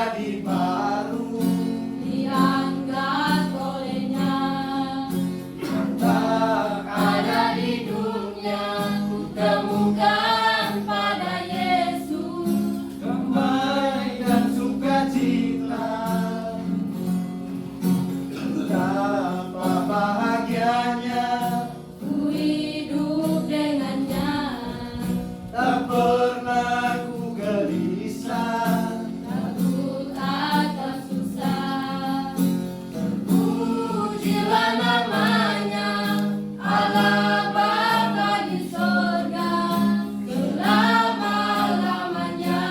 jadi baru, diangkat olehnya. tak Ada di dunia ku temukan pada Yesus. damai dan sukacita, betapa bahagianya, Ku hidup dengannya. tak pernah ku gelisah. Takut atau susah, pujilah namanya, Allah Bapa di sorga selama-lamanya.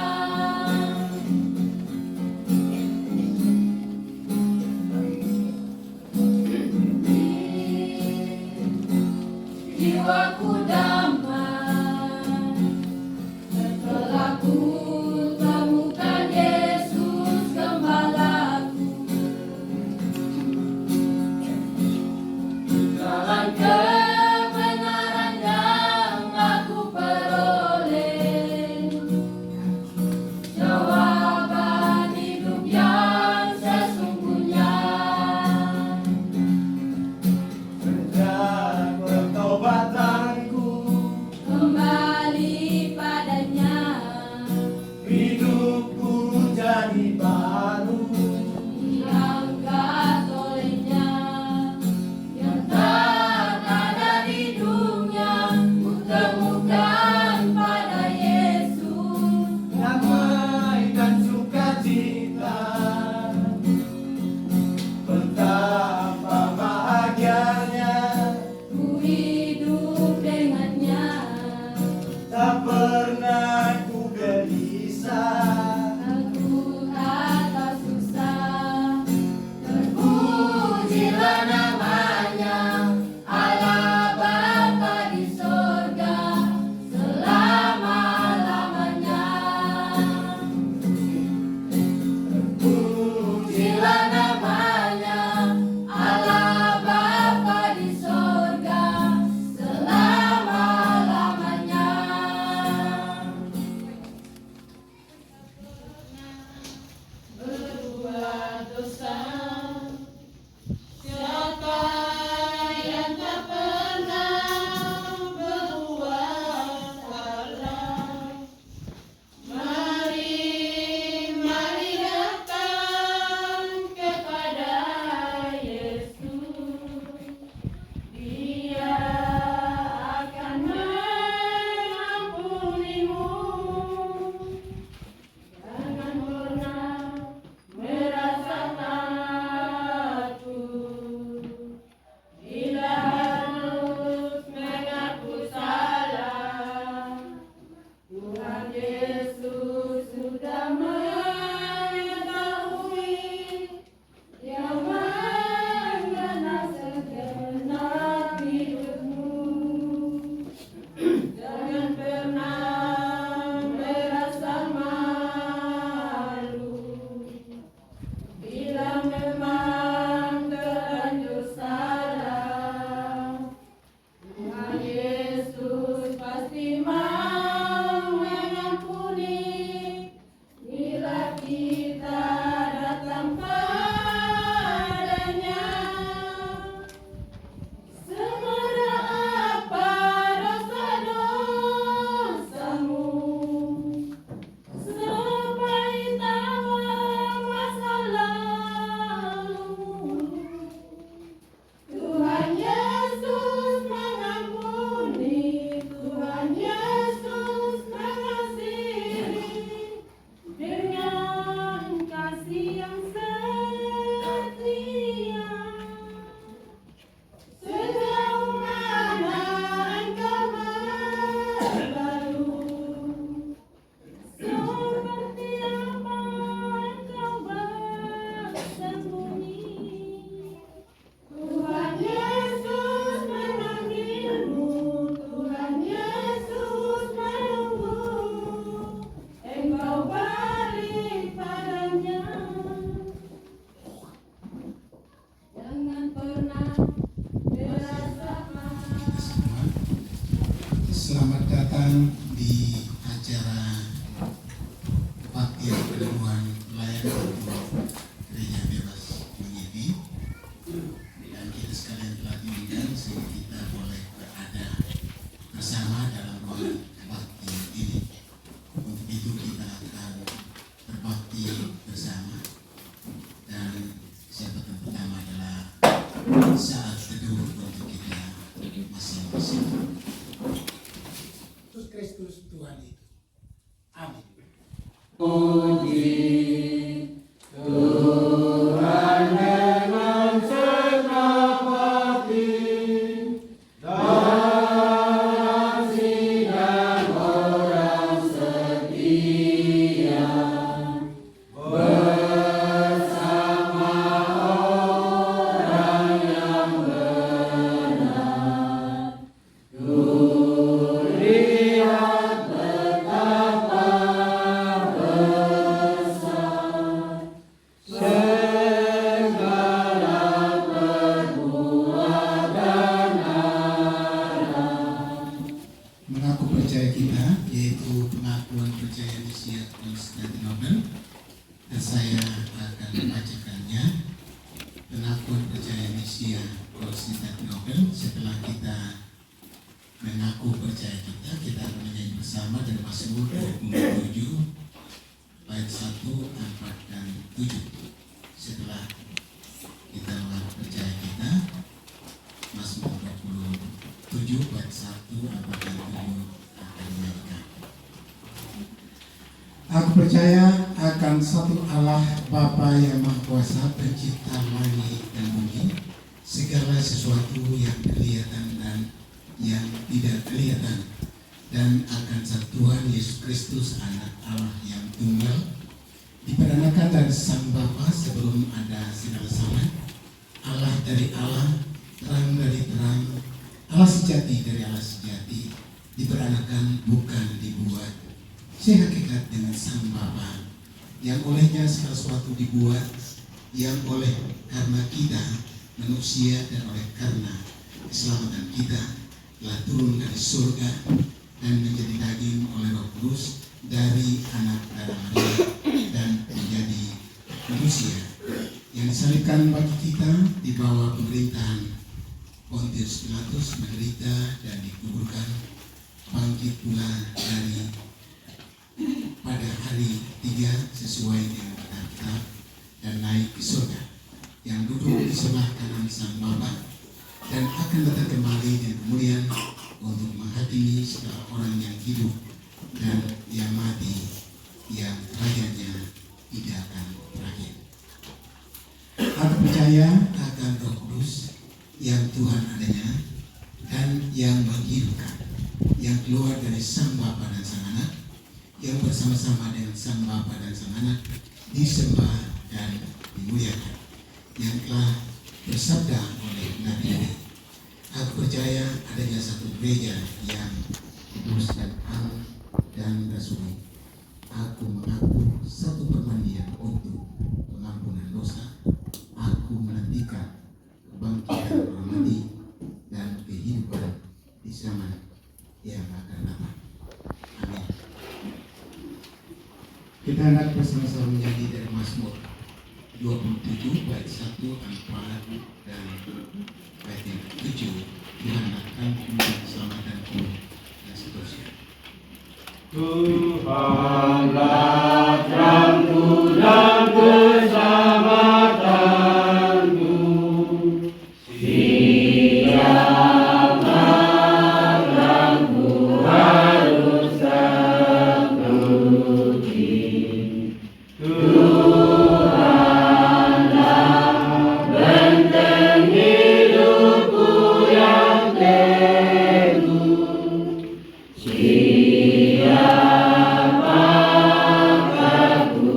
Jiwaku damai setelah ku temukan Yesus Gembalaku. Jalan kebenaran yang aku peroleh, jawaban hidup yang sesungguhnya. Sejak pertobatanku, Kembali padanya, hidupku jadi baru, diangkat olehnya. Yang tak ada di dunia ku temukan pada Yesus. damai dan sukacita, betapa bahagianya, Ku hidup dengannya. tak pernah ku gelisah. Takut atau susah, terpujilah namanya, Allah Bapa di sorga selama-lamanya. Pujilah namanya, Allah Bapa di sorga selama-lamanya. Berbuat dosa, siapa yang tak pernah berbuat salah? Mari datang kepada Yesus. Dia akan mengampunimu. Jangan pernah merasa takut bila harus mengaku salah. Tuhan Yesus sudah mengetahui, Dia mengenal segenap hidupmu. Jangan pernah merasa malu bila memang terlanjur salah. Tuhan Yesus pasti mau mengampuni bila kita datang padanya. Semudah apa dosa-dosamu, sepahit apa masa lalumu, Tuhan Yesus mengampuni, Tuhan Yesus mengasihi dengan kasih yang setia. Sejauh mana engkau berlalu, seperti apa engkau bersembunyi, Tuhan Yesus memanggilmu, Tuhan Yesus menunggu engkau balik padanya. Jangan pernah merasa malu. Selamat datang di acara bakti penemuan pelayanan gereja bebas mengini, dan kita sekalian telah diundang sehingga kita boleh berada bersama dalam ruang bakti ini. Untuk itu kita akan berbakti bersama, dan syabatan pertama adalah saat teduh untuk kita masing-masing. Yesus Kristus Tuhan itu. Amin. Puji Tuhan dengan segenap hati, dalam sidang orang setia, bersama orang yang benar. Kulihat betapa besar segala perbuatan Allah. Mengaku percaya kita, yaitu pengakuan percaya Mesias Konstantinopel, dan saya akan membacakannya. Pengakuan percaya Mesias Konstantinopel. Setelah kita mengaku percaya kita akan menyanyi bersama dari Mazmur 27 bait 1, 4, dan 7. Setelah kita mengaku percaya kita, Mazmur 27 bait 1, 4, dan 7 akan dinyanyikan. Aku percaya akan satu Allah Bapa yang Maha Kuasa, pencipta langit dan bumi, segala sesuatu yang kelihatan dan yang tidak kelihatan, dan akan satu Tuhan Yesus Kristus, Anak Allah yang tunggal, diperanakan dari Sang Bapa sebelum ada segala zaman, Allah dari Allah, terang dari terang, Allah sejati dari Allah sejati, diperanakan bukan dibuat, sehakikat dengan Sang Bapa, yang olehnya segala sesuatu dibuat, yang oleh karena kita manusia dan oleh karena keselamatan kita telah turun dari surga dan menjadi daging oleh Roh Kudus dari anak darah Maria dan menjadi manusia, yang disalibkan bagi kita di bawah pemerintahan Pontius Pilatus, menderita dan dikuburkan, bangkit pula dari pada hari 3 sesuai dengan kitab, dan naik ke surga, yang duduk di sebelah kanan Sang Bapa, dan akan datang kembali dengan kemuliaan untuk menghakimi segala orang yang hidup dan yang mati, yang kerajaannya tidak akan berakhir. Aku percaya akan Roh Kudus, yang Tuhan adanya dan yang menghidupkan, yang keluar dari Sang Bapa dan Sang Anak, yang bersama-sama dengan Sang Bapa dan Sang Anak disembah dan dimuliakan, yang telah bersabda oleh Nabi. Aku percaya adanya satu gereja yang kudus dan am dan rasuli. Aku mengaku satu permandian untuk pengampunan dosa. Aku menantikan kebangkitan orang mati dan kehidupan di zaman yang akan datang. Amin. Kita hendak bersama-sama menyanyi dari Mazmur 27 bait 1, 4, dan bait yang 7. Tuhan akan memberi keselamatanku, dan seterusnya. Tuhanlah terangku dan keselamatanku, siapa terangku harus terpuji. Tuhanlah benteng hidupku yang teguh, siapakah ku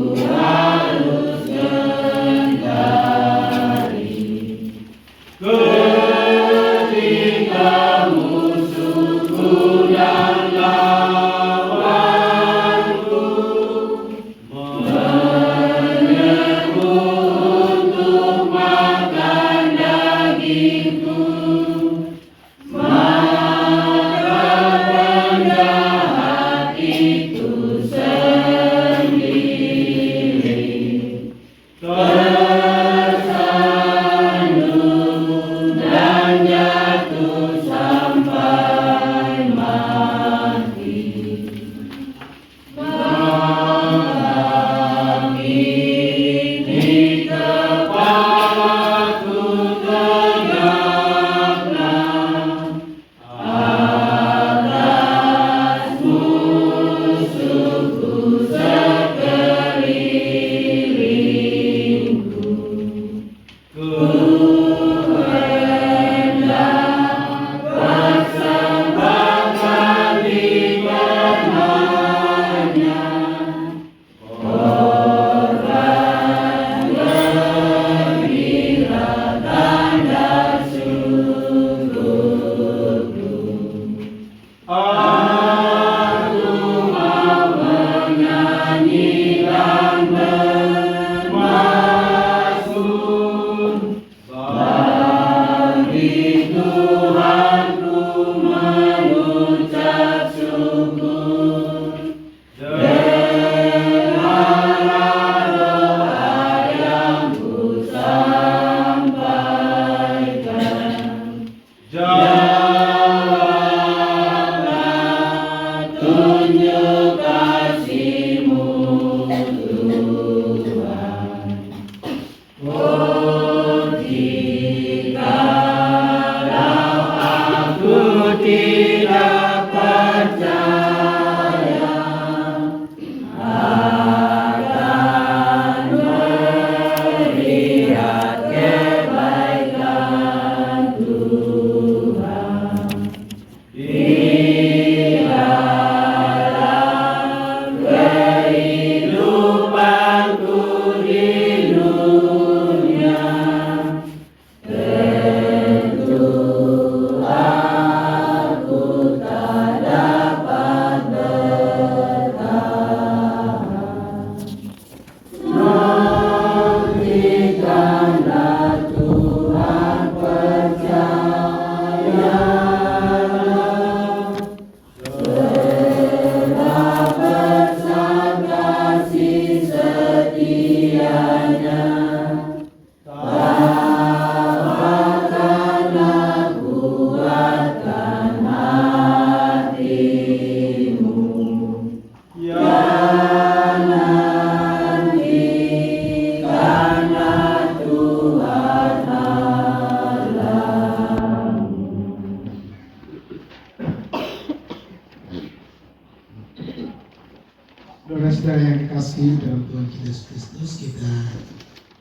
Saudara-saudara yang dikasihi dalam Tuhan Yesus Kristus, kita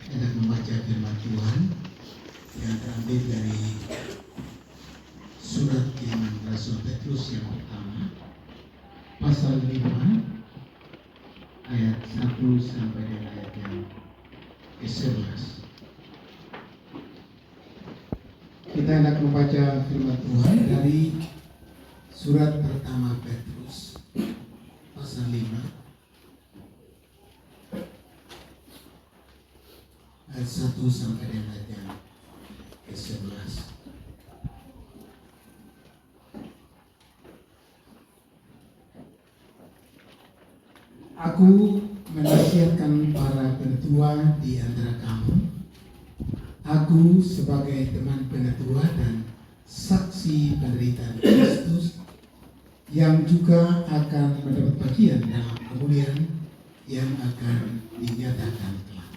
hendak membaca firman Tuhan yang terambil dari surat Iman Rasul Petrus yang pertama, pasal 5 ayat 1 sampai dengan ayat yang ke-11. Kita hendak membaca firman Tuhan dari surat pertama Petrus pasal 5 ayat 1 sampai dengan ayat yang ke-11. Aku menasihatkan para penatua di antara kamu. Aku sebagai teman penatua dan saksi penderitaan Kristus yang juga akan mendapat bagian dalam kemuliaan yang akan dinyatakan kelak.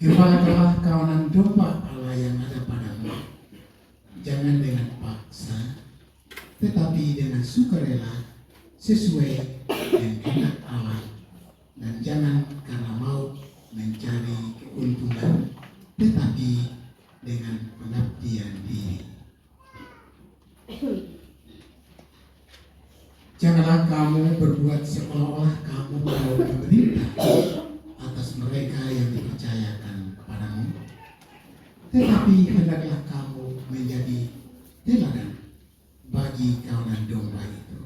Gembalakanlah kawanan domba Allah yang ada padamu, jangan dengan paksa, tetapi dengan sukarela sesuai dengan kehendak Allah, dan jangan karena mau mencari keuntungan, tetapi dengan pengabdian diri. Janganlah kamu berbuat seolah-olah kamu mau memerintah atas mereka yang dipercayakan kepadamu, tetapi hendaklah kamu menjadi teladan bagi kawanan domba itu.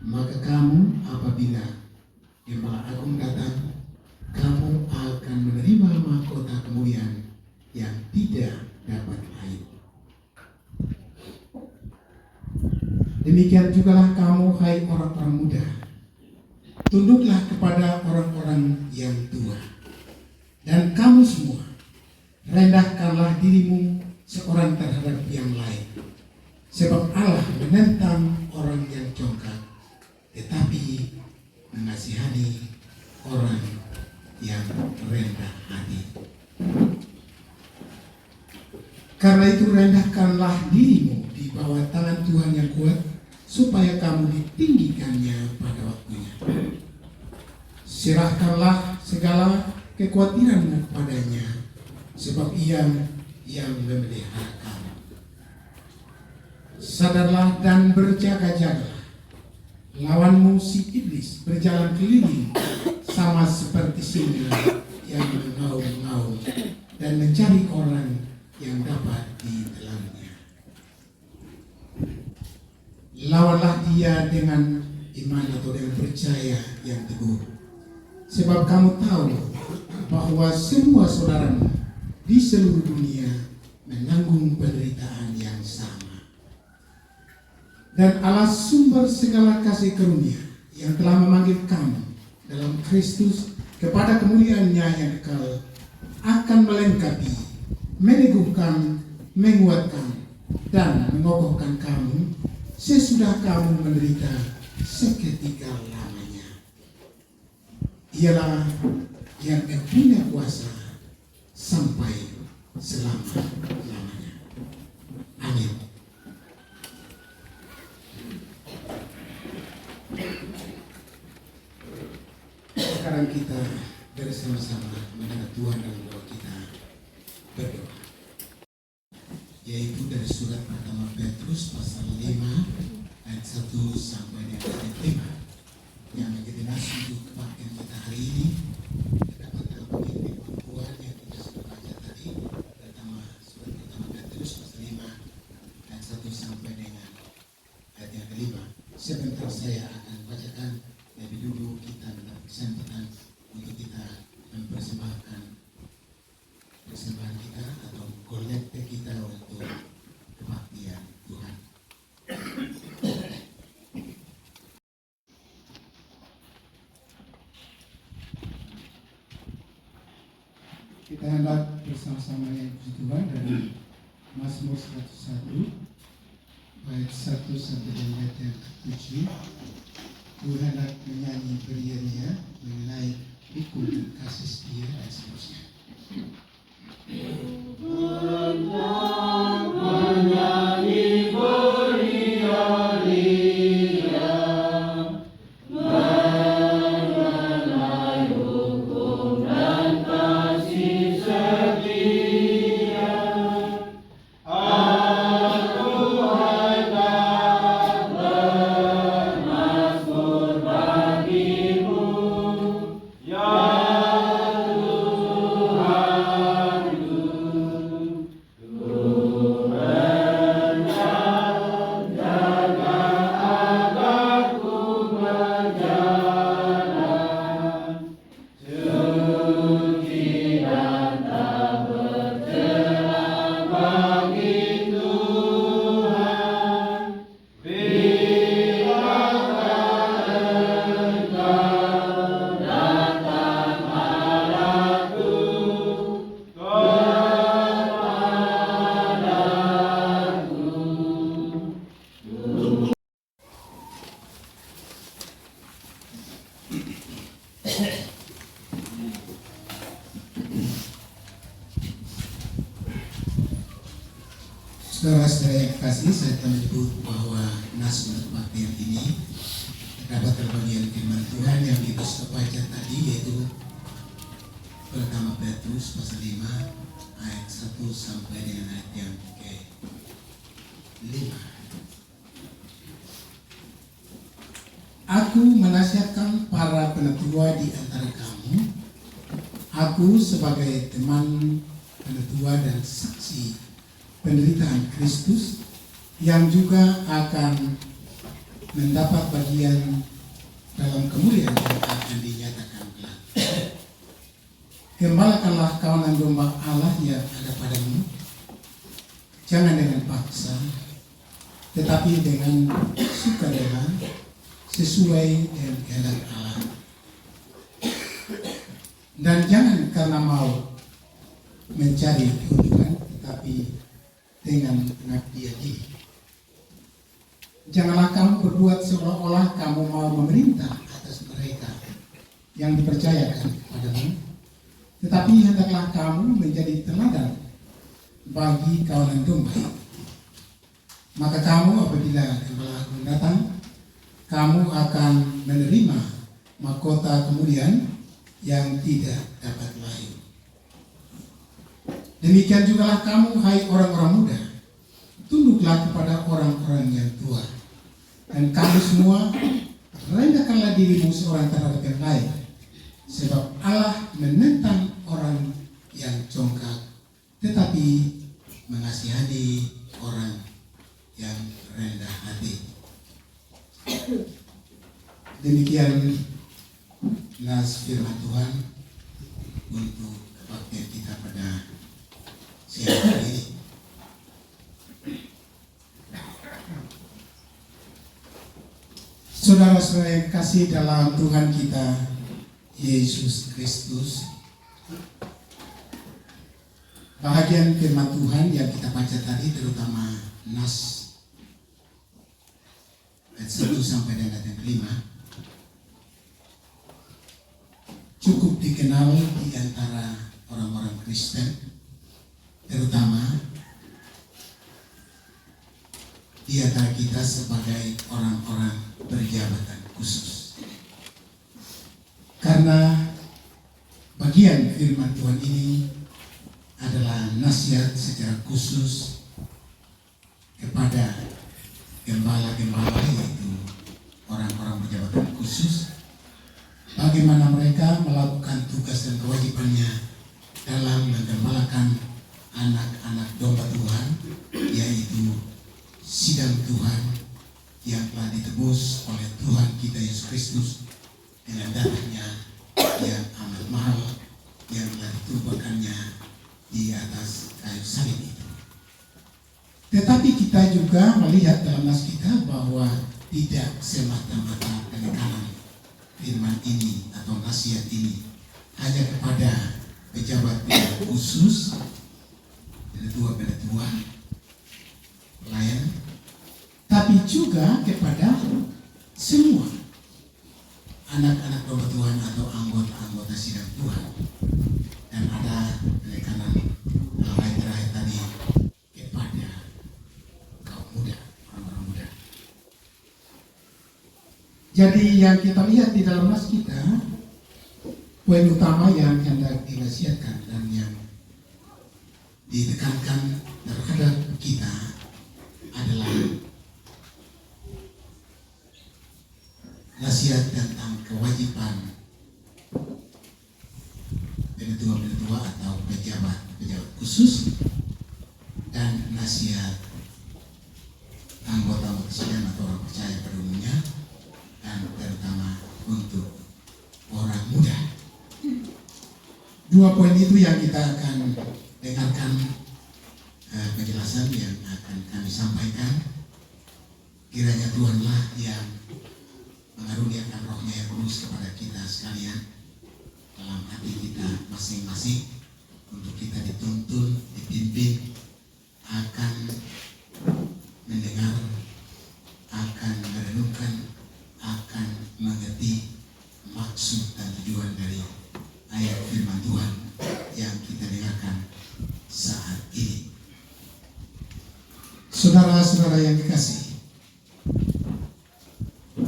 Maka kamu apabila Gembala Agung datang, kamu akan menerima mahkota kemuliaan yang tidak dapat lain. Demikian jugalah kamu, hai orang-orang muda, tunduklah kepada orang-orang yang tua. Dan kamu semua, rendahkanlah dirimu seorang terhadap yang lain. Sebab Allah menentang orang yang congkak, tetapi mengasihani orang yang rendah hati. Karena itu rendahkanlah dirimu di bawah tangan Tuhan yang kuat, supaya kamu ditinggikannya pada waktunya. Serahkanlah segala kekhawatiranmu kepadanya, sebab Ia yang memelihara kamu. Sadarlah dan berjaga-jagalah. Lawanmu si iblis berjalan keliling sama seperti singa yang mengaum-ngaum dan mencari orang yang dapat ditelannya. Lawanlah dia dengan iman atau dengan percaya yang teguh. Sebab kamu tahu bahwa semua saudaramu di seluruh dunia menanggung penderitaan yang sama. Dan Allah sumber segala kasih karunia yang telah memanggil kamu dalam Kristus kepada kemuliaan-Nya yang kekal akan melengkapi, meneguhkan, menguatkan, dan mengokohkan kamu sesudah kamu menderita seketika lamanya. Ialah yang punya kuasa sampai selama-lamanya. Amin. Sekarang kita bersama-sama mendengar Tuhan dalam doa kita berdoa, yaitu dari surat pertama Petrus pasal 5 ayat 1 sampai dengan ayat 5. yang menjadi nasi untuk kebaktian kita hari ini. Kita dapat begini firman Tuhan yang kita sudah baca tadi, pertama surat pertama Petrus pasal 5 ayat 1 sampai dengan ayat yang kelima. Sebentar saya akan bacakan, lebih dulu kita mendapat kesempatan untuk kita mempersembahkan persembahan kita atau kolekte kita untuk kebaktian Tuhan. Kita hendak bersama-sama yang puji Tuhan dari Mazmur 101 ayat 1 sampai dengan ayat yang ke-7. Tuhan hendak menyanyi beria-ria mengenai hukum dan kasih setia dan seterusnya. Menyanyi beria-ria mengenai hukum dan kasih setia. Aku hendak bermazmur bagimu, ya Saudara-saudara yang kasih, saya akan menyebut bahwa Mazmur kebaktian ini terdapat terbagian firman Tuhan yang kita sudah baca tadi, yaitu pertama Petrus pasal 5 ayat 1 sampai dengan ayat yang ke-5. Aku menasihatkan para penetua di antara kamu, aku sebagai teman penetua dan saksi penderitaan Kristus yang juga akan mendapat bagian dalam kemuliaan yang akan dinyatakan kelak. Gembalakanlah kawanan domba Allah yang ada padamu, jangan dengan paksa, tetapi dengan sukacita sesuai dengan kehendak Allah. Dan jangan karena mau mencari keuntungan, tetapi dengan pengabdian diri. Janganlah kamu berbuat seolah-olah kamu mau memerintah atas mereka yang dipercayakan kepadamu, tetapi hendaklah kamu menjadi teladan bagi kawanan domba. Maka kamu apabila gembala agung datang, kamu akan menerima mahkota kemuliaan yang tidak dapat layu. Demikian jugalah kamu, hai orang-orang muda, tunduklah kepada orang-orang yang tua, dan kamu semua rendahkanlah dirimu seorang terhadap yang lain, sebab Allah menentang orang yang congkak, tetapi mengasihani orang yang rendah hati. Demikian nas firman Tuhan untuk kebaktian kita pada siang hari ini. Saudara-saudara yang kasih dalam Tuhan kita Yesus Kristus, bahagian firman Tuhan yang kita baca tadi, terutama nas ayat 1 sampai dengan ayat 5, cukup dikenal di antara orang-orang Kristen, terutama di antara kita sebagai orang-orang berjabatan khusus. Karena bagian firman Tuhan ini adalah nasihat secara khusus kepada gembala-gembala, yaitu orang-orang berjabatan khusus bagaimana mereka melakukan tugas dan kewajibannya dalam menggembalakan anak-anak domba Tuhan, yaitu sidang Tuhan yang telah ditebus oleh Tuhan kita Yesus Kristus dengan darahnya yang amat mahal yang telah ditumpahkannya di atas kayu salib itu. Tetapi kita juga melihat dalam nas kita bahwa tidak semata-mata penekanan firman ini atau nasihat ini hanya kepada pejabat khusus, penetua, pelayan, tapi juga kepada semua anak-anak domba Tuhan atau anggota-anggota sidang Tuhan. Dan ada penekanan hal terakhir tadi kepada kaum muda, orang-orang muda. Jadi yang kita lihat di dalam nas kita, poin utama yang hendak dinasihatkan dan yang ditekankan terhadap kita adalah nasihat tentang kewajiban penetua atau pejabat khusus dan nasihat anggota sidang atau orang percaya pada umumnya, dan terutama untuk orang muda. Dua poin itu yang kita akan dengarkan penjelasan yang akan kami sampaikan. Kiranya Tuhanlah yang mengaruniakan rohnya yang kudus kepada kita sekalian dalam hati kita masing-masing, untuk kita dituntun, dipimpin akan mendengar, akan merenungkan, akan mengerti maksud dan tujuan dari ayat firman Tuhan yang kita dengarkan saat ini. Saudara-saudara yang dikasihi,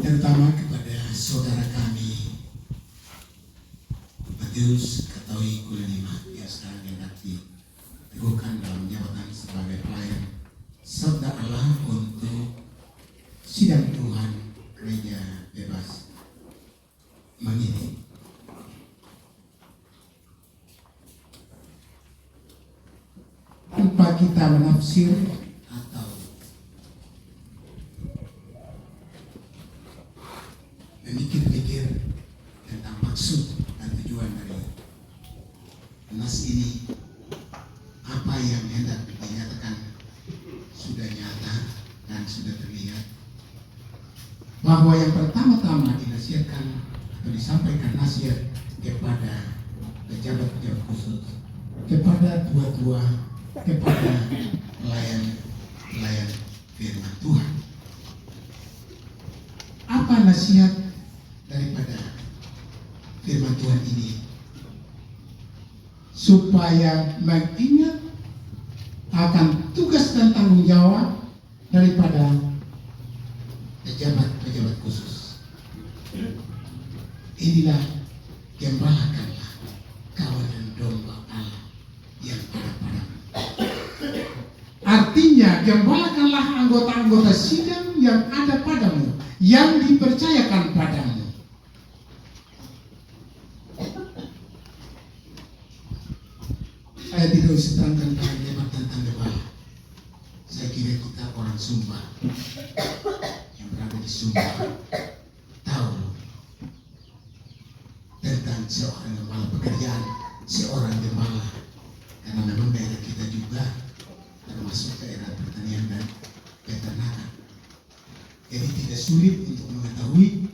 terutama kepada saudara kami Matius Katawi Kulenima yang sekarang hendak diteguhkan dalam jabatan sebagai pelayan sabda Allah untuk sidang Tuhan gereja bebas Mangini. Tanpa kita menafsir atau memikir-mikir tentang maksud dan tujuan dari nas ini, apa yang hendak dinyatakan sudah nyata dan sudah terlihat, bahwa yang pertama-tama dinasihatkan atau disampaikan nasihat kepada pejabat-pejabat khusus, kepada tua-tua, kepada pelayan firman Tuhan. Apa nasihat daripada firman Tuhan ini? Supaya mengingat akan tugas dan tanggung jawab daripada pejabat-pejabat khusus. Inilah gembalakanlah kawanan domba Allah yang ada padamu. Artinya gembalakanlah anggota-anggota sidang yang ada padamu, yang dipercayakan padamu. Saya tidak usah terangkan banyak tentang gembala. Saya kira kita orang Sumba yang berada di Sumba tahu tentang seorang gembala, pekerjaan seorang gembala, karena memang daerah kita juga termasuk daerah pertanian dan peternakan. Jadi tidak sulit untuk mengetahui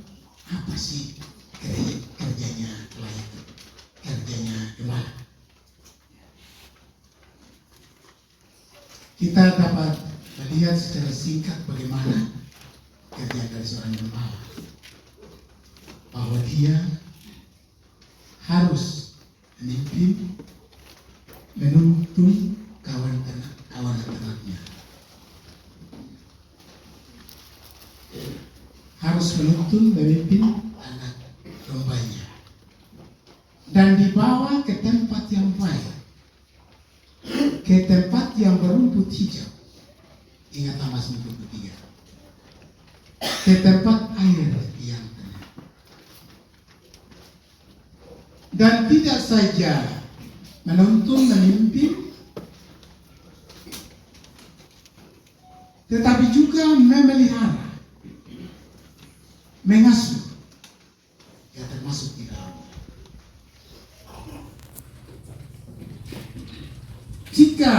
apa sih kerjanya pelayan, kerjanya gembala. Kita dapat melihat secara singkat bagaimana kerja dari seorang gembala, bahwa dia harus memimpin, menuntun kawanan ternaknya, harus menuntun, memimpin anak dombanya, dan dibawa ke tempat yang baik, ke tempat yang berumput hijau. Ingat Mazmur 23, ke tempat air yang tenang. dan tidak saja menuntun memimpin, tetapi juga memelihara, mengasuh, ya termasuk di dalamnya. Jika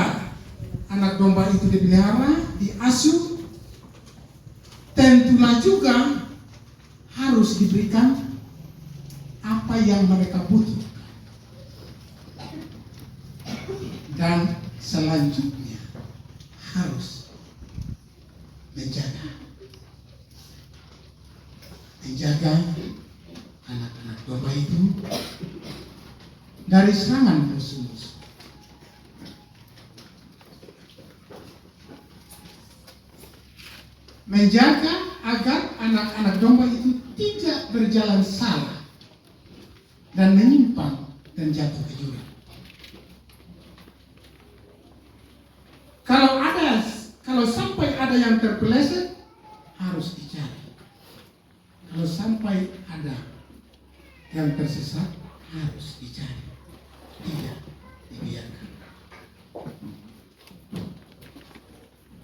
anak domba itu dipelihara, diasuh, tentulah juga harus diberikan apa yang mereka butuhkan. Dan selanjutnya harus menjaga anak-anak domba itu dari serangan musuh-musuh. Menjaga agar anak-anak domba itu tidak berjalan salah dan menyimpang dan jatuh ke jurang. Kalau sampai ada yang terpeleset, harus dicari. Kalau sampai ada yang tersesat, harus dicari. Tidak dibiarkan.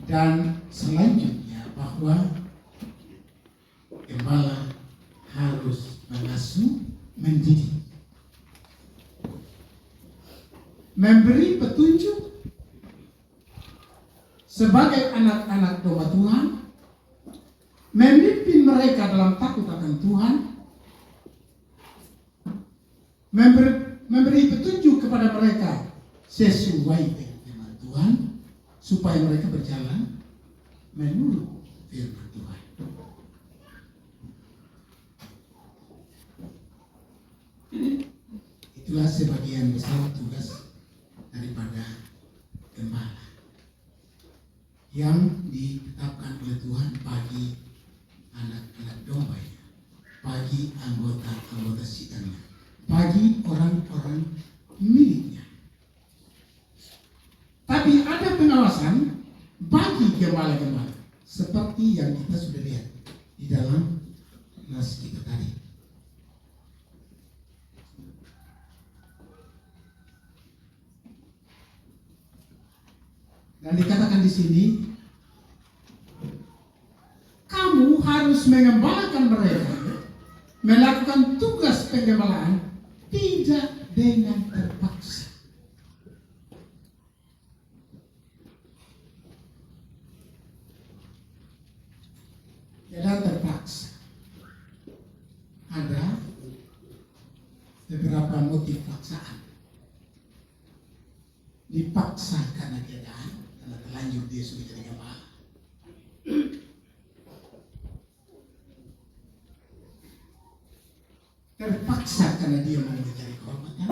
Dan selanjutnya bahwa gembala harus mengasuh, mendidik, memberi petunjuk sebagai anak-anak domba Tuhan, memimpin mereka dalam takut akan Tuhan, memberi petunjuk kepada mereka sesuai dengan firman Tuhan, supaya mereka berjalan menurut firman Tuhan. Itulah sebagian besar tugas daripada gembala yang ditetapkan oleh Tuhan bagi anak-anak dombanya, bagi anggota-anggota sidangnya, bagi orang-orang miliknya. Tapi ada pengawasan bagi gembala-gembala, seperti yang kita sudah lihat di dalam nas kita tadi. Dan dikatakan di sini, kamu harus mengembalakan mereka, melakukan tugas penggembalaan tidak dengan terpaksa. Tidak terpaksa. Ada beberapa motif paksaan. Dipaksa karena keadaan, karena terlanjur dia sudah jadi gembala. Terpaksa karena dia mau mencari kehormatan.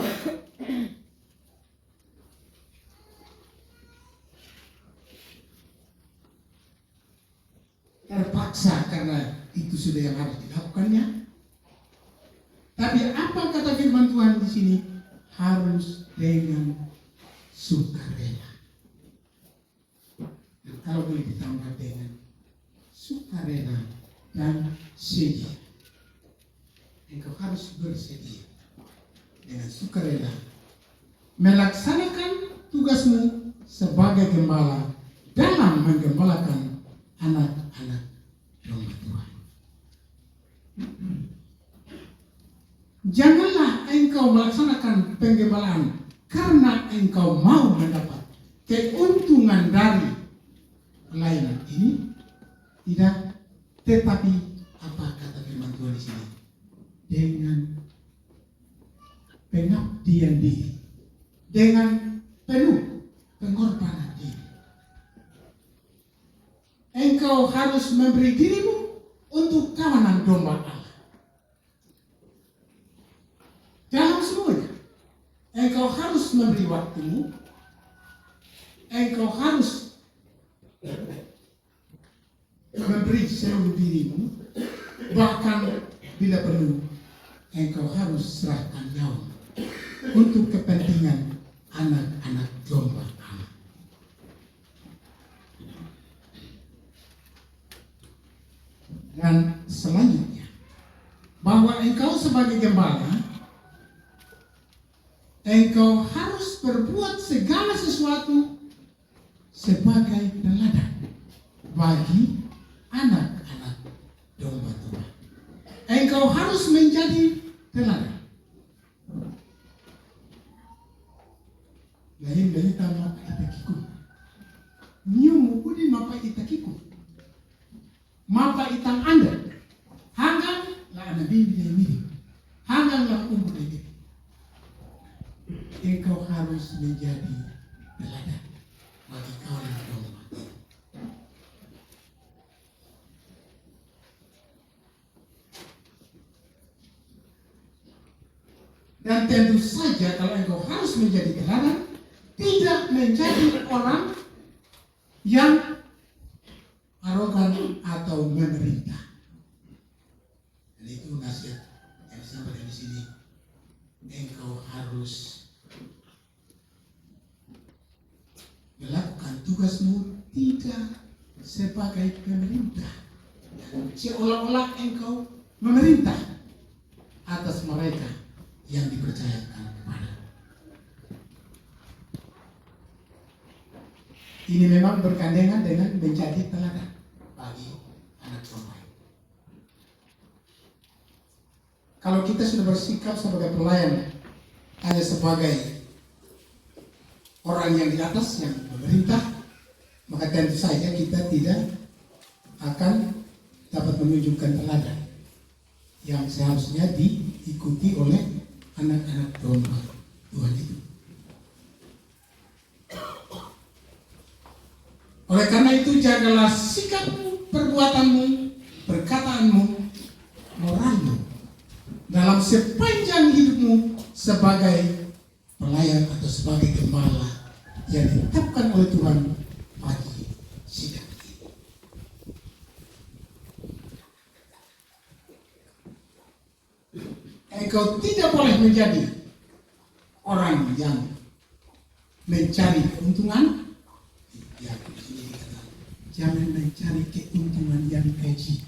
Terpaksa karena itu sudah yang harus dilakukannya. Tapi apa kata firman Tuhan di sini? Harus dengan sukarela. Dan kalau boleh ditambah dengan sukarela dan sedia. Engkau harus bersedia dengan sukarela melaksanakan tugasmu sebagai gembala dalam menggembalakan anak-anak domba Tuhan. Janganlah engkau melaksanakan penggembalaan karena engkau mau mendapat keuntungan dari pelayanan ini, tidak, tetapi apa kata firman Tuhan di sini? Dengan pengabdian diri, dengan penuh pengorbanan diri. Engkau harus memberi dirimu untuk kawanan domba Allah. Dalam semuanya, engkau harus memberi waktumu, engkau harus memberi seluruh dirimu, bahkan bila perlu engkau harus serahkan nyawa untuk kepentingan anak-anak domba Allah. Dan selanjutnya, bahwa engkau sebagai gembala engkau harus berbuat segala sesuatu sebagai teladan bagi anak-anak domba Tuhan. Engkau harus menjadi teladan. Lain dari tanah itakiku. Nyumu udi mapa itakiku. Mapa itang anda. Hanggang la ana bibi ini. Hanggang la umur ini. Engkau harus menjadi teladan bagi kawan domba. Dan tentu saja kalau engkau harus menjadi teladan, tidak menjadi orang yang arogan atau memerintah. Dan itu nasihat yang disampaikan di sini. Engkau harus melakukan tugasmu tidak sebagai pemerintah, seolah-olah engkau memerintah atas mereka yang dipercayakan kepada. Ini memang bergandengan dengan menjadi teladan bagi anak domba. Kalau kita sudah bersikap sebagai pelayan hanya sebagai orang yang di atas yang memerintah, maka tentu saja kita tidak akan dapat menunjukkan teladan yang seharusnya diikuti oleh anak-anak domba Tuhan itu. Oleh karena itu jagalah sikapmu, perbuatanmu, perkataanmu, moralmu dalam sepanjang hidupmu sebagai pelayan atau sebagai gembala yang ditetapkan oleh Tuhan bagi sidang ini. Engkau tidak boleh menjadi orang yang mencari keuntungan. Ya, ini dikatakan, jangan mencari keuntungan yang keji.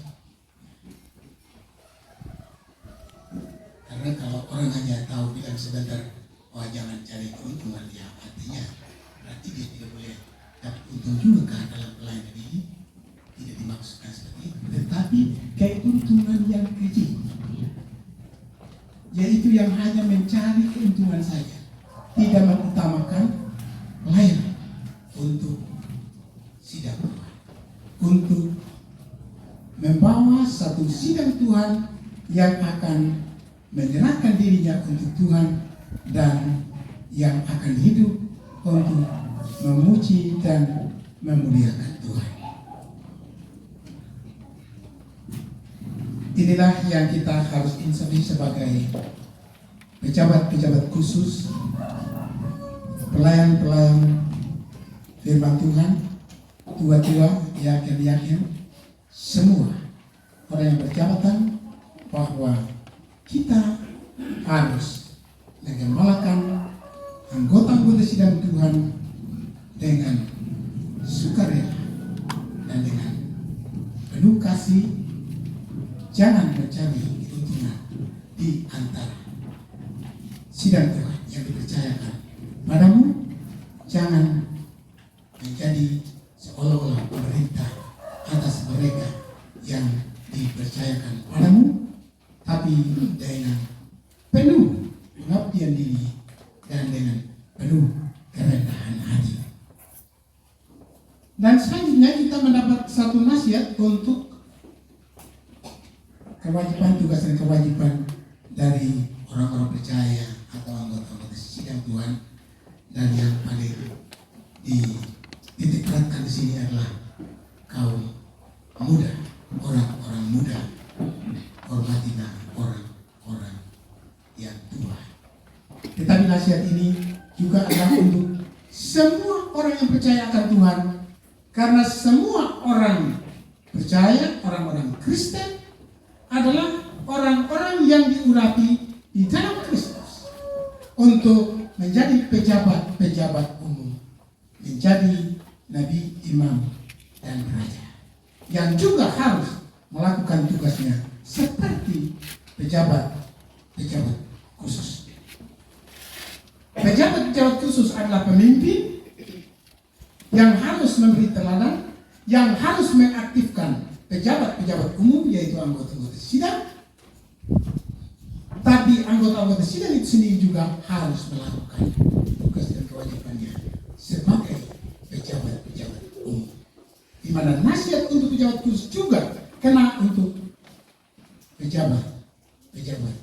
Karena kalau orang hanya tahu bilang sebentar, wah jangan cari keuntungan, ya artinya berarti dia tidak boleh dapat untung juga kan dalam pelayanan ini. Tidak dimaksudkan seperti itu, tetapi keuntungan yang keji, yaitu yang hanya mencari keuntungan saja, tidak mengutamakan pelayanan untuk sidang Tuhan, untuk membawa satu sidang Tuhan yang akan menyerahkan dirinya untuk Tuhan dan yang akan hidup untuk memuji dan memuliakan Tuhan. Inilah yang kita harus insafi sebagai pejabat-pejabat khusus, pelayan-pelayan firman Tuhan, tua-tua, yakin-yakin, semua orang yang berjabatan, bahwa kita harus menggembalakan anggota-anggota sidang Tuhan dengan sukarela dan dengan penuh kasih. Jangan mencari keuntungan di antara sidang Tuhan yang dipercayakan padamu. Jangan menjadi seolah-olah pemerintah atas mereka yang dipercayakan padamu, tapi dengan penuh pengabdian diri dan dengan penuh kerendahan hati. Dan selanjutnya kita mendapat satu nasihat untuk kewajiban, tugas dan kewajiban dari orang-orang percaya atau anggota-anggota sidang Tuhan. Dan yang paling dititikkan di sini adalah kaum muda, orang-orang muda. Hormatilah orang-orang yang tua. Tetapi nasihat ini juga adalah untuk semua orang yang percaya akan Tuhan, karena semua orang percaya, orang-orang Kristen adalah orang-orang yang diurapi di dalam Kristus untuk menjadi pejabat-pejabat umum, menjadi nabi, imam, dan raja, yang juga harus melakukan tugasnya seperti pejabat-pejabat khusus. pejabat khusus adalah pemimpin yang harus memberi teladan, yang harus mengaktifkan pejabat-pejabat umum, yaitu anggota-anggota sidang. Tapi anggota-anggota sidang itu sendiri juga harus melakukan tugas dan kewajibannya sebagai pejabat-pejabat umum. Di mana nasihat untuk pejabat khusus juga kena untuk pejabat-pejabat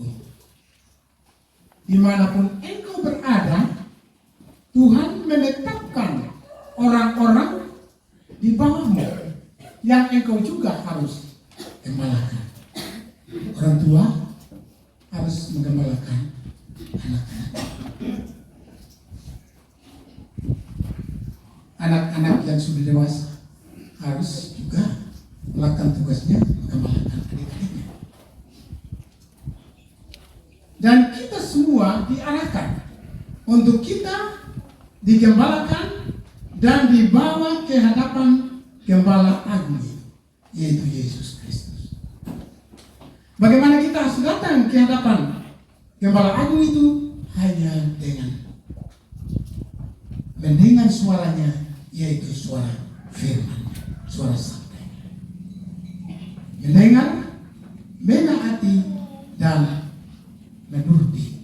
umum. Dimanapun engkau berada, Tuhan menetapkan orang-orang di bawahmu yang engkau juga harus gembalakan. Orang tua harus menggembalakan anak-anak. Anak-anak yang sudah dewasa harus juga melakukan tugasnya menggembalakan adik-adiknya. Dan kita semua diarahkan untuk kita digembalakan dan dibawa ke hadapan Gembala Agung, yaitu Yesus Kristus. Bagaimana kita harus datang ke hadapan Gembala Agung itu? Hanya dengan mendengar suaranya, yaitu suara firman, suara sabda. Mendengar, menaati, dan menuruti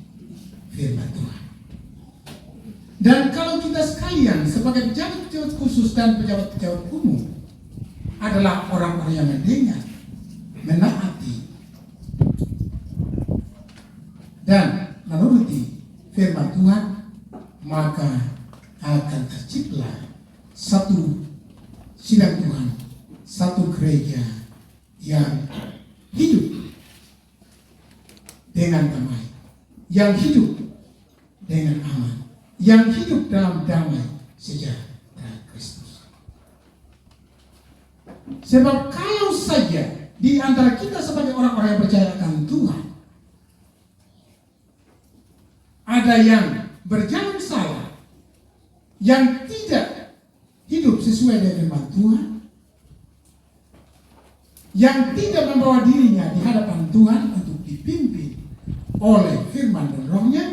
firman Tuhan. Dan kalau kita sekalian sebagai pejabat-pejabat khusus dan pejabat-pejabat umum adalah orang-orang yang mendengar, menaati, dan menuruti firman Tuhan, maka akan terciptalah satu sidang Tuhan, satu gereja yang hidup dengan damai, yang hidup dengan aman, yang hidup dalam damai sejahtera Kristus. Sebab kalau saja di antara kita sebagai orang-orang yang percaya akan Tuhan ada yang berjalan salah, yang tidak hidup sesuai dengan firman Tuhan, yang tidak membawa dirinya di hadapan Tuhan untuk dipimpin oleh firman dan rohnya,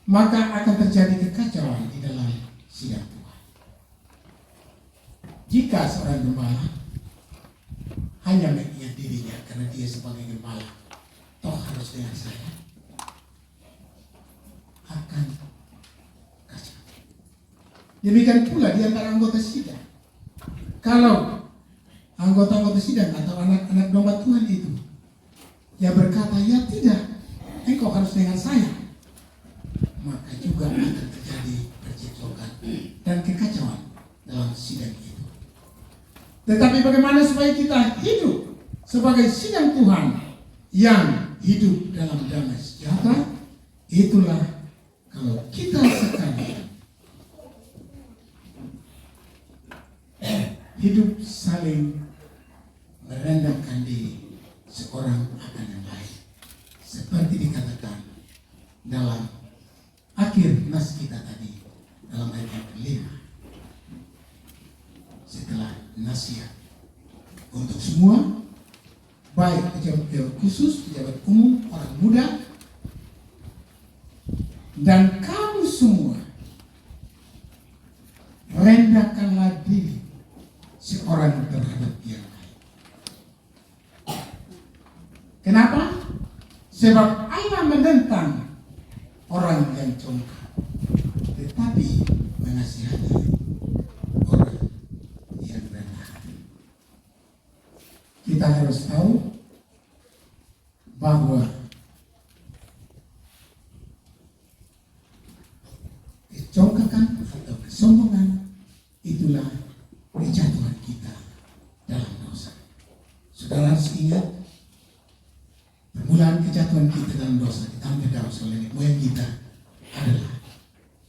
maka akan terjadi kekacauan di dalam sidang Tuhan. Jika seorang gembala hanya mengingat dirinya karena dia sebagai gembala, toh harus dengan saya, akan kacau. Demikian pula di antara anggota sidang. Kalau anggota-anggota sidang atau anak-anak domba Tuhan itu yang berkata, ya tidak, engkau harus dengan saya, maka juga akan terjadi percekcokan dan kekacauan dalam sidang itu. Tetapi bagaimana supaya kita hidup sebagai sidang Tuhan yang hidup dalam damai sejahtera? Itulah kalau kita sekalian hidup saling merendahkan diri seorang akan yang lain, seperti dikatakan dalam akhir nas kita tadi, dalam ayat yang kelima. Setelah nasihat untuk semua, baik pejabat khusus, pejabat umum, orang muda, dan kamu semua, rendahkanlah diri seorang terhadap yang lain. Kenapa? Sebab Allah menentang orang yang congkak, tetapi menasihati orang yang rendah. Kita harus tahu bahwa kecongkakan atau kesombongan itulah kejatuhan kita dalam dosa. Saudara harus ingat, permulaan kejatuhan kita dalam dosa ditambah dosa oleh nenek moyang kita adalah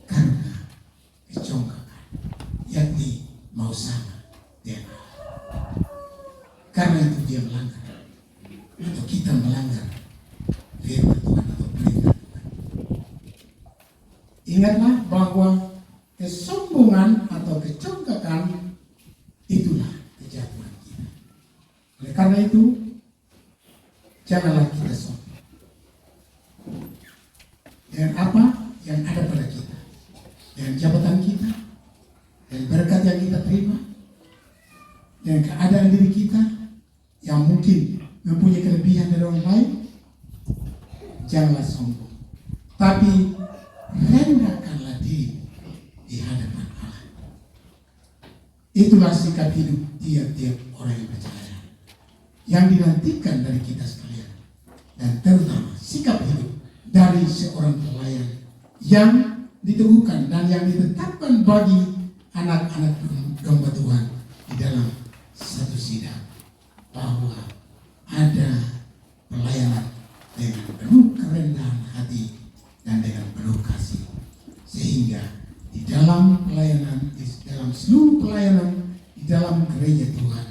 karena kecongkakan, yakni mau sama dengan Allah. Karena itu dia melanggar, atau kita melanggar firman Tuhan atau perintah Tuhan. Ingatlah bahwa kesombongan atau kecongkakan itulah kejatuhan kita. Oleh karena itu, janganlah kita sombong. Dengan apa? yang ada pada kita, dengan jabatan kita, dan berkat yang kita terima, dengan keadaan diri kita yang mungkin mempunyai kelebihan dari orang lain. Janganlah sombong, tapi rendahkanlah diri di hadapan Allah. Itulah sikap hidup tiap-tiap orang yang percaya, yang dinantikan dari kita sekalian, dan terutama sikap hidup dari seorang pelayan yang diteguhkan dan yang ditetapkan bagi anak-anak domba Tuhan di dalam satu sidang, bahwa ada pelayanan dengan penuh kerendahan hati dan dengan penuh kasih, sehingga di dalam pelayanan, di dalam seluruh pelayanan di dalam gereja Tuhan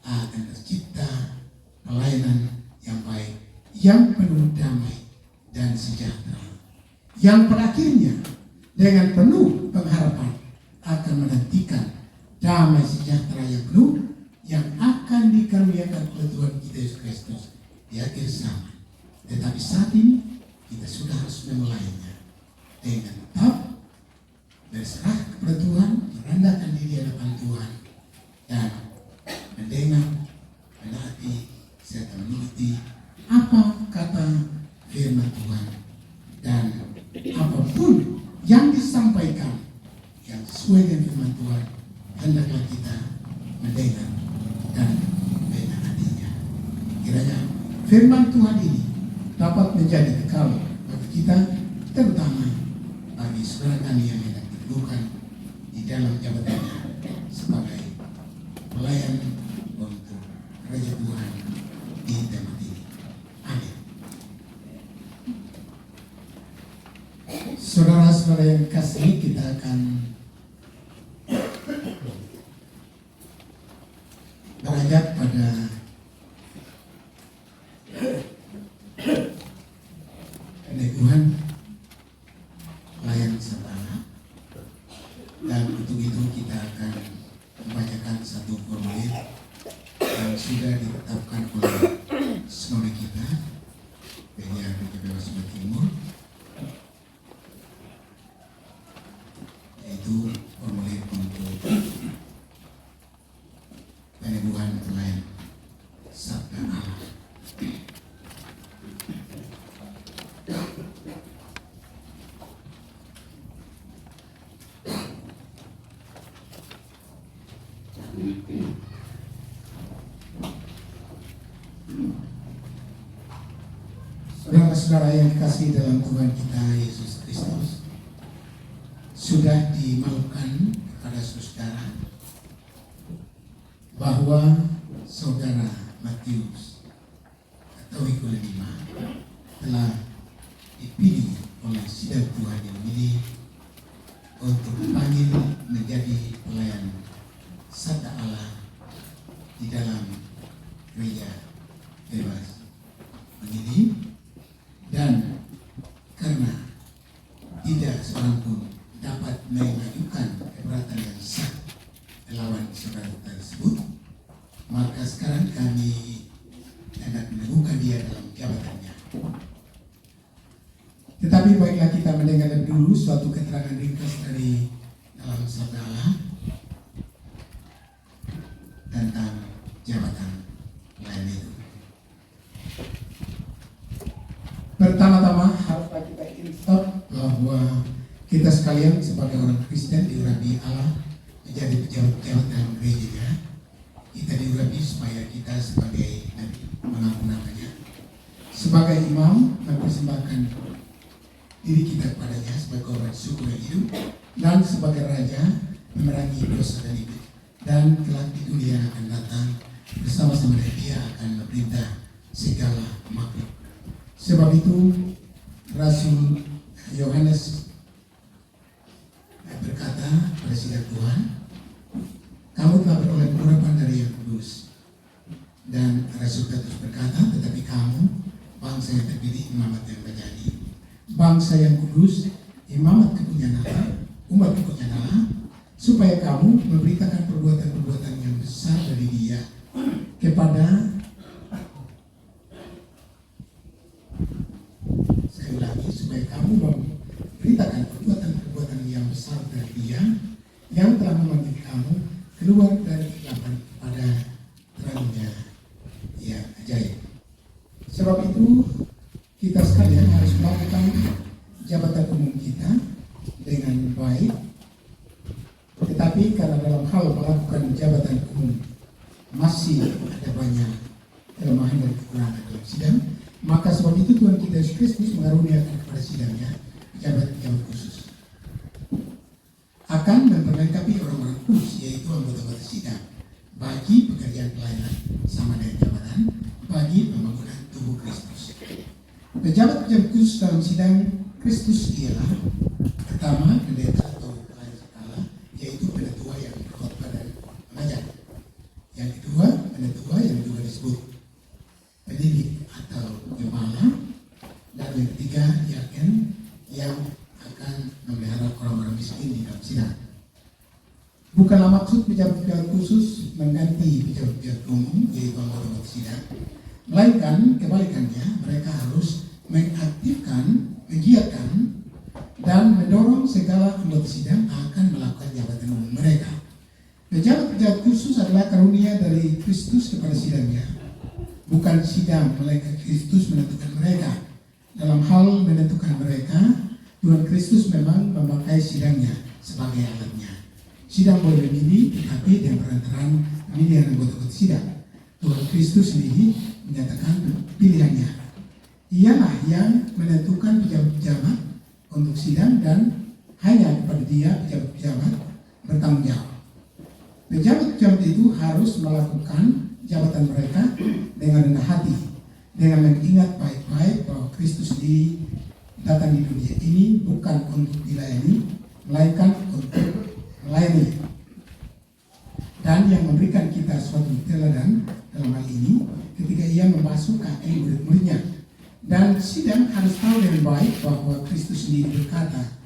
akan tercipta pelayanan yang baik, yang penuh damai dan sejahtera, yang pada akhirnya dengan penuh pengharapan akan menantikan damai sejahtera yang penuh yang akan dikaruniakan oleh Tuhan kita Yesus Kristus di akhir zaman. Tetapi saat ini kita sudah harus memulainya dengan tetap berserah kepada Tuhan, merendahkan diri di hadapan Tuhan, dan mendengar, menaati, serta menuruti apa kata firman Tuhan, dan apapun yang disampaikan yang sesuai dengan firman Tuhan, hendaklah kita mendengar dan menaatinya. Kiranya firman Tuhan ini dapat menjadi bekal bagi kita, terutama bagi saudara kami yang hendak diteguhkan di dalam jabatannya sebagai pelayan untuk gereja Tuhan di tempat ini. Amin. Saudara-saudara yang kasih, kita akan beranjak pada peneguhan pelayan serta, dan untuk itu kita akan membacakan satu formulir yang sudah ditetapkan oleh sinode kita, Gereja Bebas Timur, yaitu formulir untuk peneguhan pelayan sabda Allah. Saudara-saudara yang dikasihi dalam Tuhan kita Yesus Kristus, sudah dimalukan kepada saudara bahwa saudara Matius Katoliko 5 telah dipilih oleh sidang Tuhan yang memilih untuk dipanggil menjadi pelayan sabda Allah di dalam gereja bebas memilih, dan karena tidak seorang pun dapat mengajukan keberatan yang sah melawan saudara tersebut, maka sekarang kami hendak meneguhkan dia dalam jabatannya. Tetapi baiklah kita mendengar lebih dulu suatu keterangan ringkas dari dalam sabda Allah tentang jabatan pelayan itu. Pertama-tama haruslah kita insaf bahwa kita sekalian sebagai orang Kristen diurapi Allah menjadi pejabat-pejabat dalam gereja. Kita diurapi supaya kita sebagai nabi, mengaku namanya, sebagai imam mempersembahkan diri kita kepadanya sebagai korban syukur yang hidup, dan sebagai raja memerangi dosa dan hidup, dan kelak di dunia akan datang bersama-sama dengan dia akan memerintah segala makhluk. Sebab itu Rasul Yohanes berkata pada sidang Tuhan, kamu telah beroleh pengurapan dari Yang Kudus. Dan Rasul Petrus berkata, tetapi kamu bangsa yang terpilih, imamat yang terjadi, bangsa yang kudus, imamat kepunyaan Allah, umat kepunyaan Allah, supaya kamu memberitakan perbuatan-perbuatan yang besar dari Dia kepada, saya ulangi, supaya kamu memberitakan perbuatan-perbuatan yang besar dari Dia yang telah memanggil kamu keluar dari kegelapan pada terangnya yang ajaib. Sebab itu kita sekalian harus melakukan jabatan umum kita dengan baik. Tetapi karena dalam hal melakukan jabatan umum masih ada banyak kelemahan dan kekurangan dalam sidang, maka sebab itu Tuhan kita Yesus Kristus mengaruniakan kepada sidangnya pejabat-pejabat khusus akan memperlengkapi orang-orang khusus, yaitu anggota-anggota sidang, bagi pekerjaan pelayanan sama dengan jabatan bagi pembangunan tubuh Kristus. Pejabat-pejabat khusus dalam sidang Kristus ialah pertama pendeta atau pelayan sekala, yaitu penetua yang berkhotbah dan mengajar. Yang kedua penetua yang juga disebut pendidik atau gembala, dan yang ketiga diaken yang akan memelihara orang-orang miskin di dalam sidang. Bukanlah maksud pejabat-pejabat khusus mengganti pejabat-pejabat umum, yaitu anggota sidang, melainkan kebalikannya, mereka harus mengaktifkan, menggiatkan, dan mendorong segala anggota sidang akan melakukan jabatan umum mereka. Pejabat-pejabat khusus adalah karunia dari Kristus kepada sidangnya. Bukan sidang, melainkan Kristus menentukan mereka. Dalam hal menentukan mereka, Tuhan Kristus memang memakai sidangnya sebagai alatnya. Sidang boleh memilih, tetapi dengan perantaraan pemilihan anggota sidang, Tuhan Kristus sendiri menyatakan pilihannya. Ialah yang menentukan pejabat-pejabat untuk sidang, dan hanya kepada Dia pejabat-pejabat bertanggung jawab. Pejabat-pejabat itu harus melakukan jabatan mereka dengan rendah hati, dengan mengingat baik-baik bahwa Kristus sendiri datang di dunia ini bukan untuk dilayani, melainkan untuk melayani. Dan yang memberikan kita suatu teladan dalam hal ini ketika Ia membasuh kaki murid-muridnya. Dan sidang harus tahu dengan baik bahwa Kristus sendiri berkata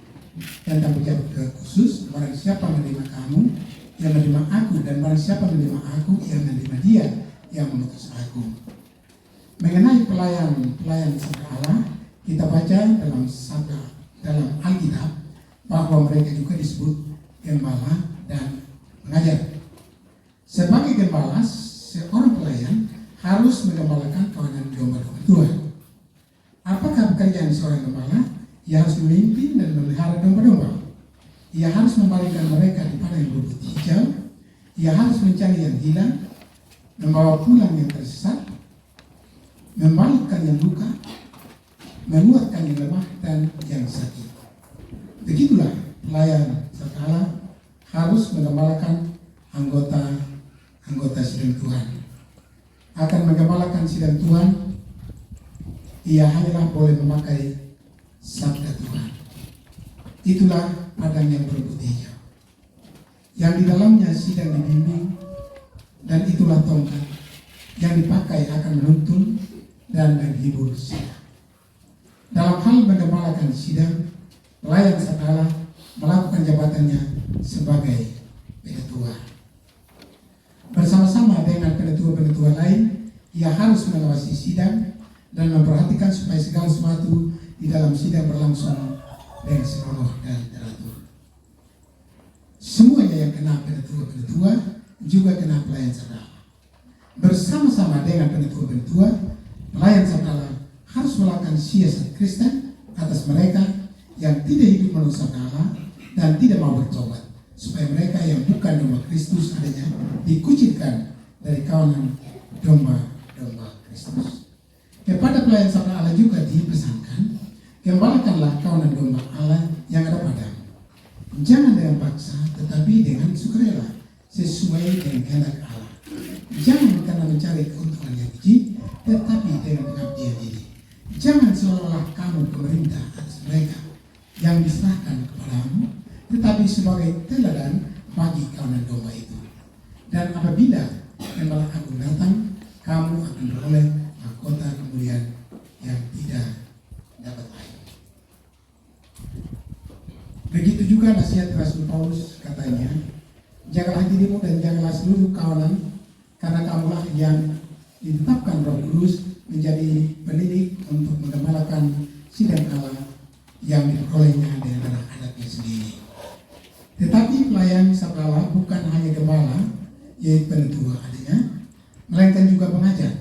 tentang pejabat khusus, barang siapa menerima kamu, ia menerima aku, dan barang siapa menerima aku, ia menerima Dia yang mengutus aku. Mengenai pelayan sabda Allah, kita baca dalam Alkitab bahwa mereka juga disebut gembala dan pengajar. Sebagai gembala, seorang pelayan harus menggembalakan kawanan domba-domba Tuhan. Apakah pekerjaan seorang gembala? Ia harus memimpin dan memelihara domba-domba. Ia harus membalikkan mereka di padang yang berbukit hijau. Ia harus mencari yang hilang, membawa pulang yang tersesat, membalikkan yang luka, menguatkan yang lemah dan yang sakit. Begitulah pelayan serta harus menggembalakan anggota sidang Tuhan. Akan menggembalakan sidang Tuhan, ia hanyalah boleh memakai sabda Tuhan. Itulah padang yang berbukit hijau, yang di dalamnya sidang dibimbing, dan itulah tongkat yang dipakai akan menuntun dan menghibur sidang. Dalam hal menggembalakan sidang, pelayan serta melakukan jabatannya sebagai penetua. Bersama-sama dengan penetua-penetua lain, ia harus mengawasi sidang dan memperhatikan supaya segala sesuatu di dalam sidang berlangsung dengan senonoh dan teratur. Semuanya yang kena penetua-penetua juga kena pelayan serta. Bersama-sama dengan penetua-penetua, pelayan serta harus melakukan siasat Kristen atas mereka yang tidak hidup menurut sabda Allah dan tidak mau bertobat, supaya mereka yang bukan domba Kristus adanya dikucilkan dari kawanan domba-domba Kristus. Kepada pelayan sabda Allah juga dipesankan, gembalakanlah kawanan domba Allah yang ada padamu. Jangan dengan paksa, tetapi dengan sukarela, sesuai dengan kehendak Allah. Jangan karena mencari keuntungan yang keji, tetapi dengan pengabdian diri. Jangan seolah-olah kamu pemerintah atas mereka yang diserahkan kepadamu, tetapi sebagai teladan bagi kawanan domba itu. Dan apabila gembala agung datang, kamu akan beroleh mahkota kemuliaan yang tidak dapat lain. Begitu juga nasihat Rasul Paulus, katanya, jagalah dirimu dan jagalah seluruh kawanan, karena kamulah yang ditetapkan Roh Kudus menjadi pendidik untuk menggembalakan sidang Allah yang diperolehnya dengan anak-anaknya sendiri. Tetapi pelayan sabda Allah bukan hanya gembala, yaitu penetua adanya, melainkan juga pengajar.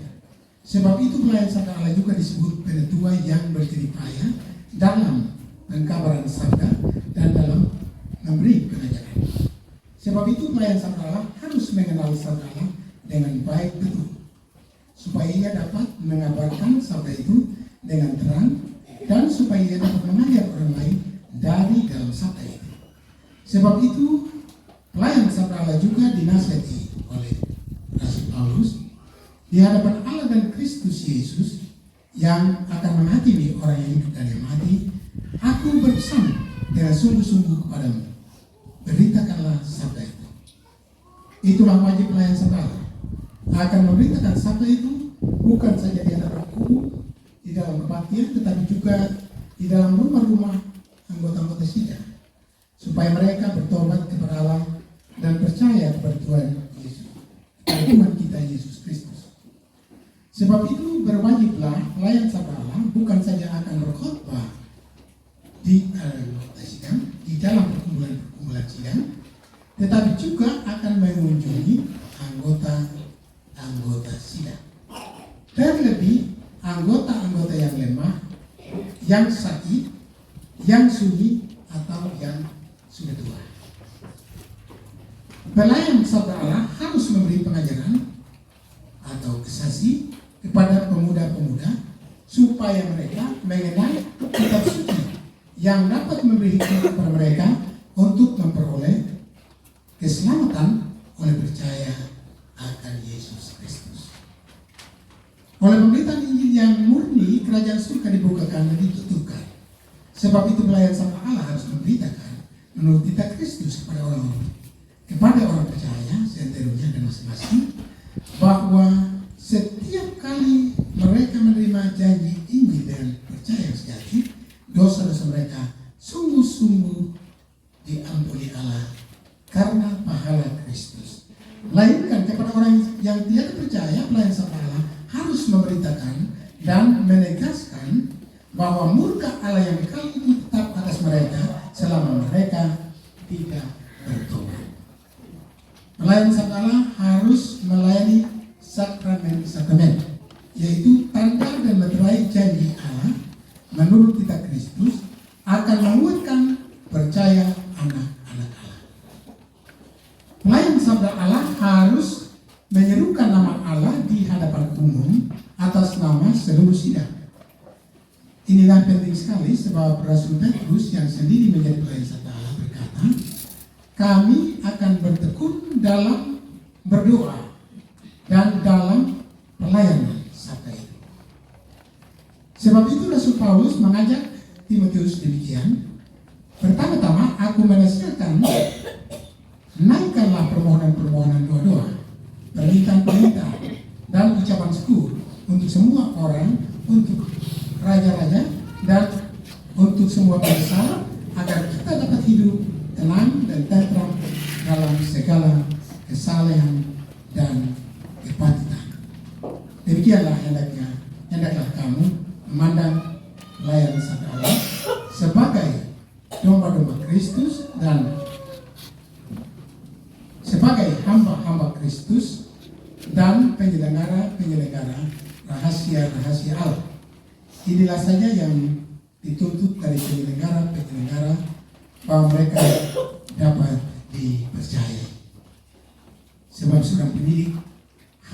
Sebab itu pelayan sabda Allah juga disebut penetua yang berjeripaya dalam pengkabaran sabda dan dalam memberi pengajaran. Sebab itu pelayan sabda Allah harus mengenal sabda Allah dengan baik betul, supaya ia dapat mengabarkan sabda itu dengan terang dan supaya ia dapat mengajar orang lain dari dalam sabda itu. Sebab itu pelayan sabda Allah juga dinasihati oleh Rasul Paulus di hadapan Allah dan Kristus Yesus yang akan menghakimi orang yang hidup dan yang mati. Aku berpesan dengan sungguh-sungguh kepadamu, beritakanlah sabda itu. Itulah wajib pelayan sabda Allah, akan memberitakan sabda itu bukan saja di hadapan umum di dalam kebaktian, tetapi juga di dalam rumah-rumah anggota-anggota sidang, supaya mereka bertobat kepada Allah dan percaya kepada Tuhan Yesus, Tuhan kita Yesus Kristus. Sebab itu berwajiblah pelayan sabda Allah bukan saja akan berkhotbah di sidang, di dalam perkumpulan sidang, tetapi juga akan mengunjungi anggota sidang. Terlebih anggota-anggota yang lemah, yang sakit, yang sunyi, atau yang sudah tua. Pelayan sabda Allah harus memberi pengajaran atau kesaksi kepada pemuda-pemuda supaya mereka mengenal kitab suci yang dapat memberi hikmat kepada mereka untuk memperoleh keselamatan oleh percaya akan Yesus Kristus. Oleh pemberitaan Injil yang murni, kerajaan surga dibukakan dan ditutupkan. Sebab itu pelayan sabda Allah harus memberitakan menurut kitab Kristus kepada orang percaya seluruhnya dan masing-masing, bahwa setiap kali mereka menerima janji Injil dengan percaya yang sejati, dosa-dosa mereka sungguh-sungguh diampuni Allah karena pahala Kristus. Melainkan kepada orang yang tidak percaya, pelayan sabda Allah harus memberitakan dan menegaskan bahwa murka Allah yang kekal itu tetap atas mereka selama mereka tidak bertobat. Pelayan sabda Allah harus melayani sakramen-sakramen, yaitu tanda dan meterai janji Allah menurut kitab Kristus akan menguatkan percaya anak-anak Allah. Pelayan sabda Allah harus menyerukan nama Allah di hadapan umum atas nama seluruh sidang. Inilah penting sekali sebab Rasul Petrus yang sendiri menjadi pelayan sabda Allah berkata, kami akan bertekun dalam berdoa dan dalam pelayanan sabda itu. Sebab itu Rasul Paulus mengajak Timotius demikian, pertama-tama aku menasihatkan, naikkanlah permohonan-permohonan doa-doa, permintaan-permintaan dan ucapan syukur untuk semua orang, untuk raja-raja dan untuk semua bangsa, agar kita dapat hidup tenang dan tentram dalam segala kesalehan dan kepatutan. Demikianlah hendaklah kamu memandang pelayan sabda Allah sebagai domba-domba Kristus dan sebagai hamba-hamba Kristus dan penyelenggara rahasia-rahasia Allah. Inilah saja yang dituntut dari penyelenggara bahwa mereka dapat dipercaya. Sebab seorang pendidik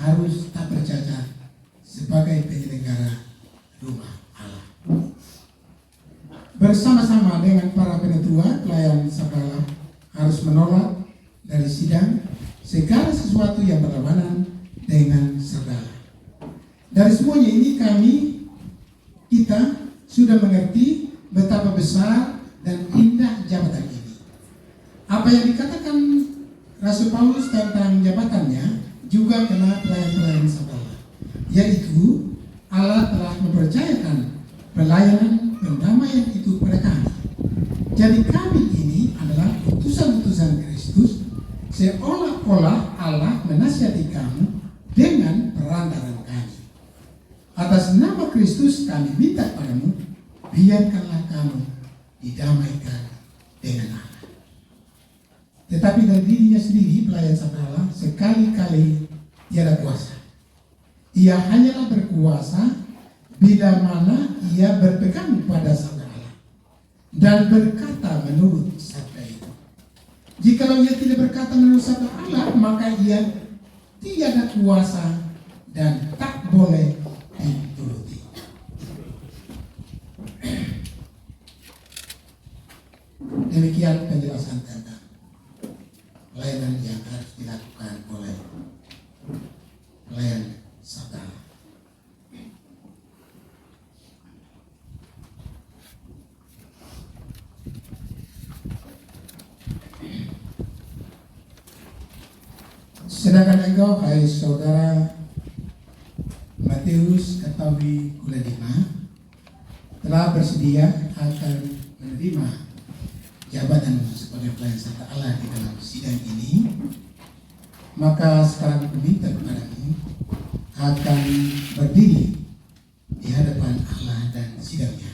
harus tak bercacat sebagai penyelenggara rumah Allah. Bersama-sama dengan para penetua, pelayan sabda Allah harus menolak dari sidang segala sesuatu yang berlawanan dengan sabda Allah. Dari semuanya ini kita sudah mengerti betapa besar dan indah jabatan ini. Apa yang dikatakan Rasul Paulus tentang jabatannya juga kena pelayan-pelayan sabda Allah, yaitu Allah telah mempercayakan pelayanan pendamaian itu kepada kami. Jadi kami ini adalah utusan-utusan Kristus, seolah-olah Allah menasihati kamu dengan perantaran kami. Atas nama Kristus kami minta padamu, biarkanlah kamu didamaikan dengan Allah. Tetapi dari dirinya sendiri pelayan sabda Allah sekali-kali tiada kuasa. Ia hanyalah berkuasa bila mana ia berpegang pada sabda Allah dan berkata menurut sabda itu. Jikalau ia tidak berkata menurut sabda Allah, maka ia tiada kuasa dan tak boleh dituruti. Demikian penjelasan tentang pelayanan yang harus dilakukan oleh pelayan sabda Allah. Sedangkan engkau, hai saudara Matius Ketawi Kuladima, telah bersedia akan menerima jabatan sebagai pelayan sabda Allah di dalam sidang ini, maka sekarang aku minta kepadamu akan berdiri di hadapan Allah dan sidangnya.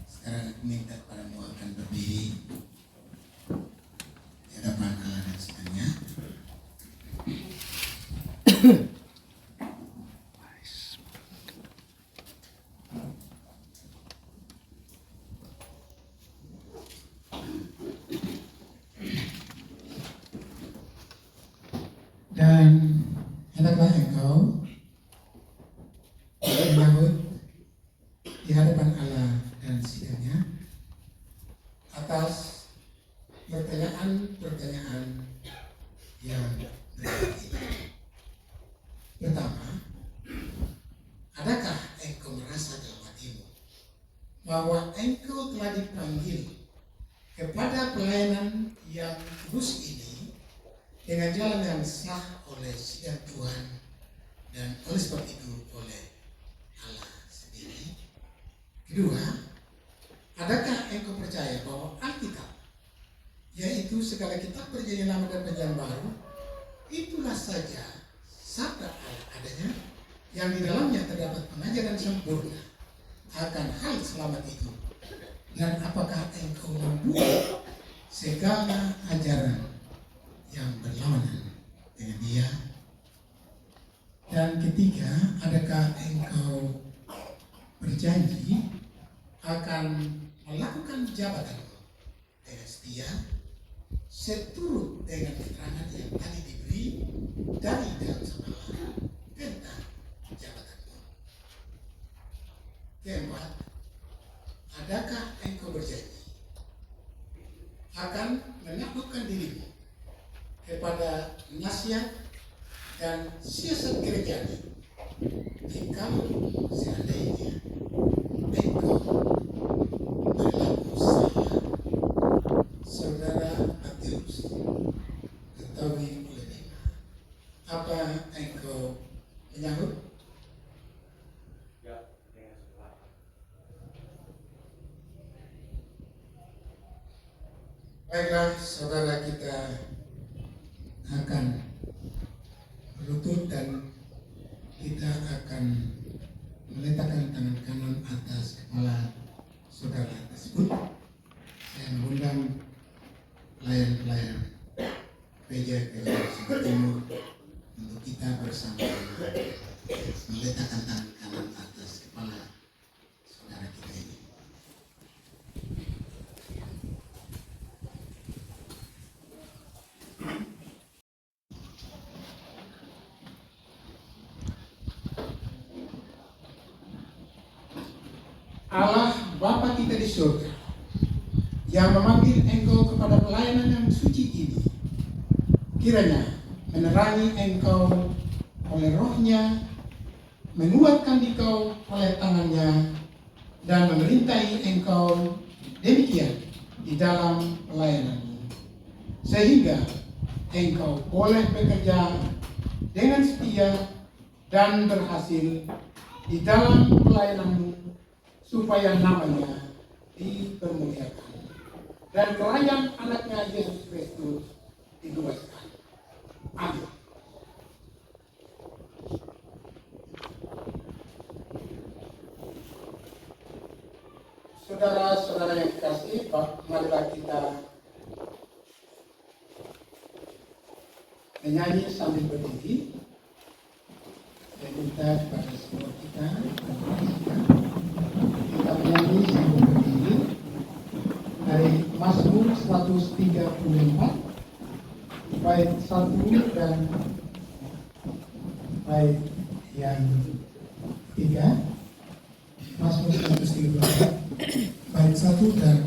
Sekarang aku minta kepadamu akan berdiri di hadapan Allah dan sidangnya. Dan hendaklah engkau menyahut di hadapan Allah dan sidangnya atas pertanyaan-pertanyaan yang berikut ini. Pertama, adakah engkau merasa dalam hatimu bahwa engkau telah dipanggil kepada pelayanan yang kudus ini dengan jalan yang sah oleh sidang Tuhan dan oleh sebab itu oleh Allah sendiri? Kedua, adakah engkau percaya bahwa Alkitab, yaitu segala kitab Perjanjian Lama dan Perjanjian Baru, itulah saja sabda Allah adanya, yang di dalamnya terdapat pengajaran sempurna akan hal selamat itu? Dan apakah engkau membuat segala ajaran yang berlawanan dengan dia? Dan ketiga, adakah engkau berjanji akan melakukan jabatanmu dengan setia seturut dengan keterangan yang tadi diberi dari dalam sabda Allah tentang jabatanmu? Keempat, adakah engkau berjanji akan menaklukkan dirimu kepada nasihat dan siasat gerejanya jika seandainya engkau berlaku salah? Saudara Matius Ketawi Kuladima, apa engkau menyahut? Ya, dengan sebelah. Baiklah, saudara, kita akan berlutut dan kita akan meletakkan tangan kanan atas kepala saudara tersebut. Saya mengundang pelayan-pelayan gereja Jawa Timur untuk kita bersama meletakkan tangan kanan atas kepala saudara kita ini. Allah Bapa kita di surga yang memanggil engkau kepada pelayanan yang suci ini, kiranya menerangi engkau oleh rohnya, menguatkan engkau oleh tangannya, dan memerintahi engkau demikian di dalam pelayananmu, sehingga engkau boleh bekerja dengan setia dan berhasil di dalam pelayananmu, supaya namanya dipermuliakan dan kerajaan anaknya Yesus Kristus diluaskan. Amin. Saudara-saudara yang kekasih, marilah kita menyanyi sambil berdiri. Dan minta kepada semua kita menyanyi sambil berdiri dari Mazmur 134 bait 1 dan bait yang 3. Mazmur 134 bait 1 dan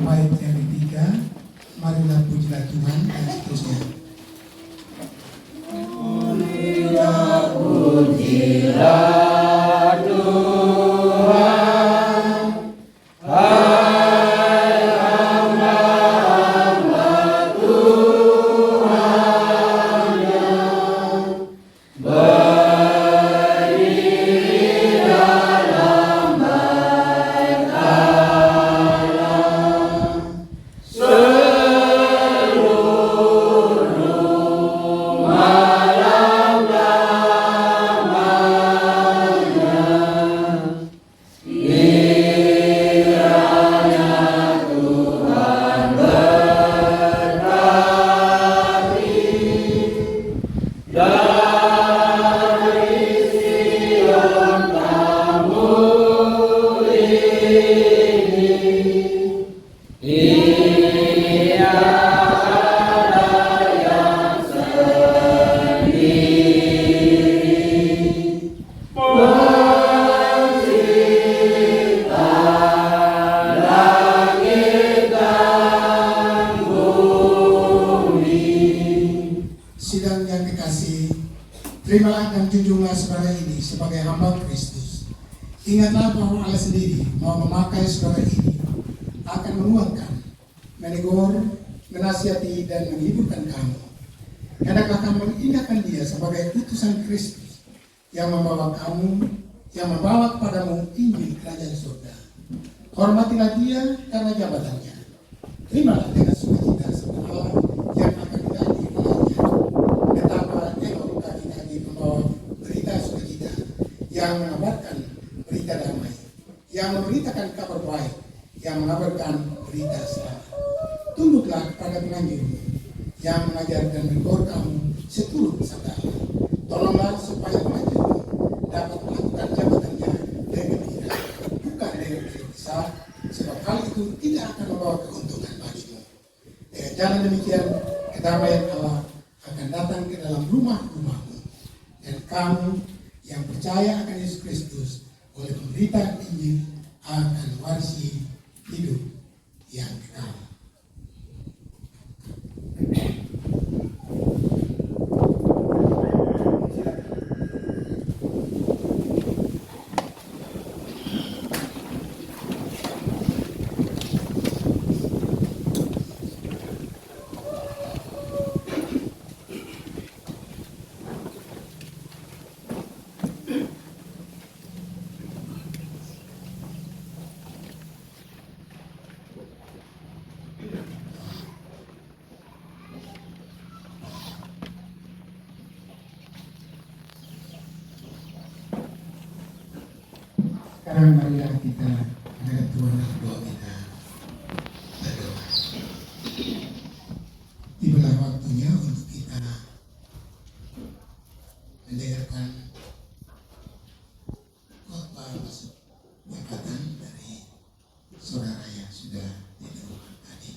bait yang 3. Marilah pujilah Tuhan dan seterusnya. Pujilah Tuhan, hai hamba-hamba Tuhan yang berdiri dalam bait Allah. Seluruh malam lamanya kiranya Tuhan berkati dari Sion tamu ini. Ia ada yang sendiri mencipta langit dan bumi. Sidang yang dikasih, terimalah dan junjunglah saudara ini sebagai hamba Kristus. Ingatlah bahwa Allah sendiri mau memakai saudara ini, akan menguatkan, menegur, menasihati, dan menghiburkan kamu. Hendaklah kamu mengindahkan dia sebagai utusan Kristus yang membawa kepadamu Injil Kerajaan Surga. Hormatilah dia karena jabatannya. Terimalah dengan sukacita sebab Allah yang akan diganti olehnya. Betapa elok kaki-kaki membawa berita sukacita, yang mengabarkan berita damai, yang memberitakan kabar baik, yang mengabarkan berita selamat. Tunduklah kepada penganjurmu, yang mengajar dan menegur kamu seturut sabda Allah. Tolonglah supaya penganjurmu dapat melakukan jabatannya dengan tidak, bukan dengan tidak besar, sebab hal itu tidak akan membawa keuntungan bagimu. Dengan jalan demikian, kedamaian Allah akan datang ke dalam rumah-rumahmu, dan kamu yang percaya akan Yesus Kristus oleh pemberitaan Injil akan warisi hidup yang kekal. Sekarang marilah kita menghadap Tuhan dan doa kita berdoa. Tibalah waktunya untuk kita mendengarkan khotbah masuk jabatan dari saudara yang sudah ditentukan tadi.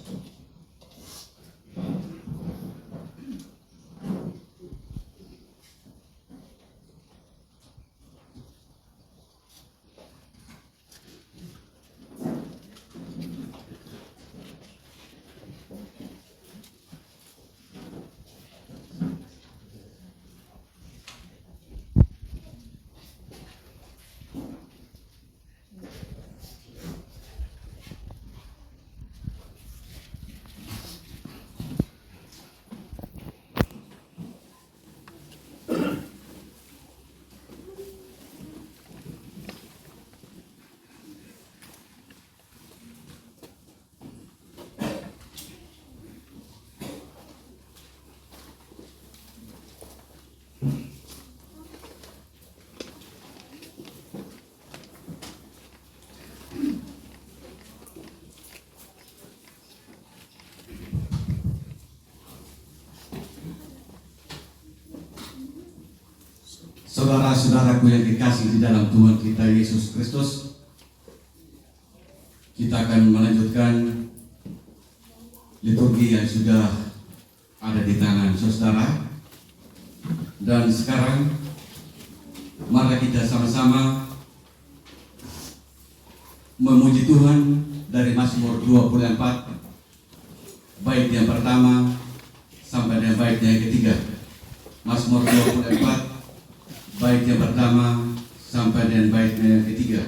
Saudara-saudaraku yang dikasih di dalam Tuhan kita Yesus Kristus, kita akan melanjutkan liturgi yang sudah ada di tangan saudara. Dan sekarang mari kita sama-sama memuji Tuhan dari Mazmur 24, bait yang pertama sampai dengan bait yang ketiga. Mazmur 24, bait yang pertama sampai dengan bait yang ketiga.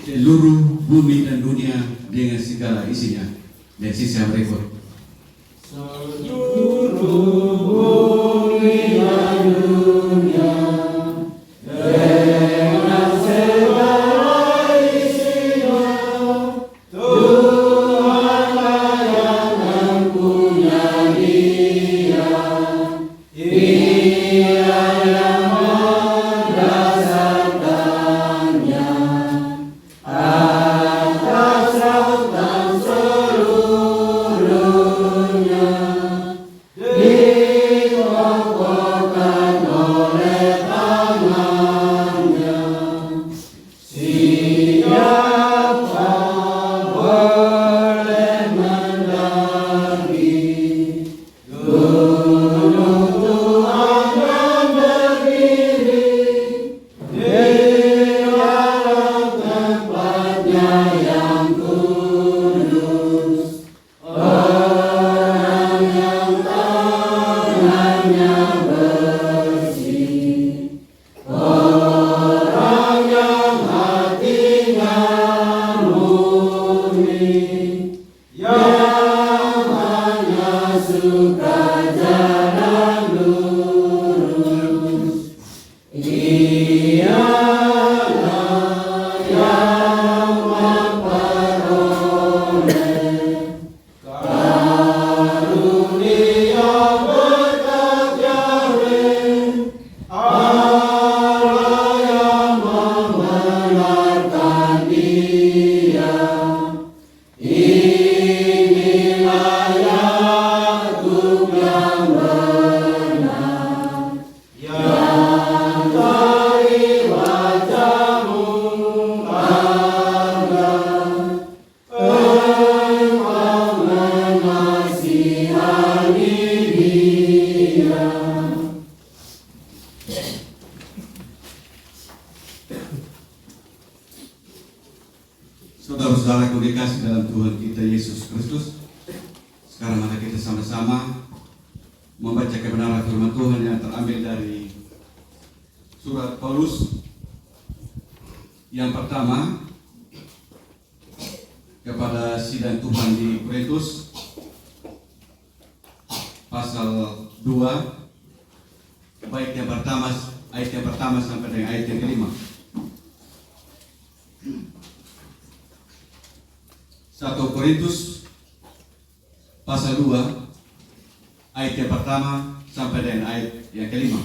Seluruh bumi dan dunia dengan segala isinya. Dan sisa berikut. Seluruh bumi dan dunia dengan segala isinya, Tuhanlah yang mempunyai Dia. Dia yang mendasarkannya atas lautan seluruhnya, dikokohkan oleh tangannya. Siapa boleh mendaki gunung Tuhan yang berdiri? Dialah tempatnya yang kudus, orang yang tangannya bersih, orang yang hatinya murni, yang hanya suka jalan lurus. Dialah yang memperoleh karunia berkat Yahweh, Allah yang membenarkan Dia. Inilah Yakub yang benar, yang dari wajahmu ada, engkau mengasihani dia. Saudara-saudaraku dikasih dalam Tuhan kita Yesus Kristus, sekarang mari kita sama-sama membaca kebenaran firman Tuhan yang terambil dari surat Paulus yang pertama kepada sidang Tuhan di Korintus, pasal 2, ayat yang pertama sampai dengan ayat yang kelima. 1 Korintus pasal 2 ayat yang pertama sampai dengan ayat yang kelima.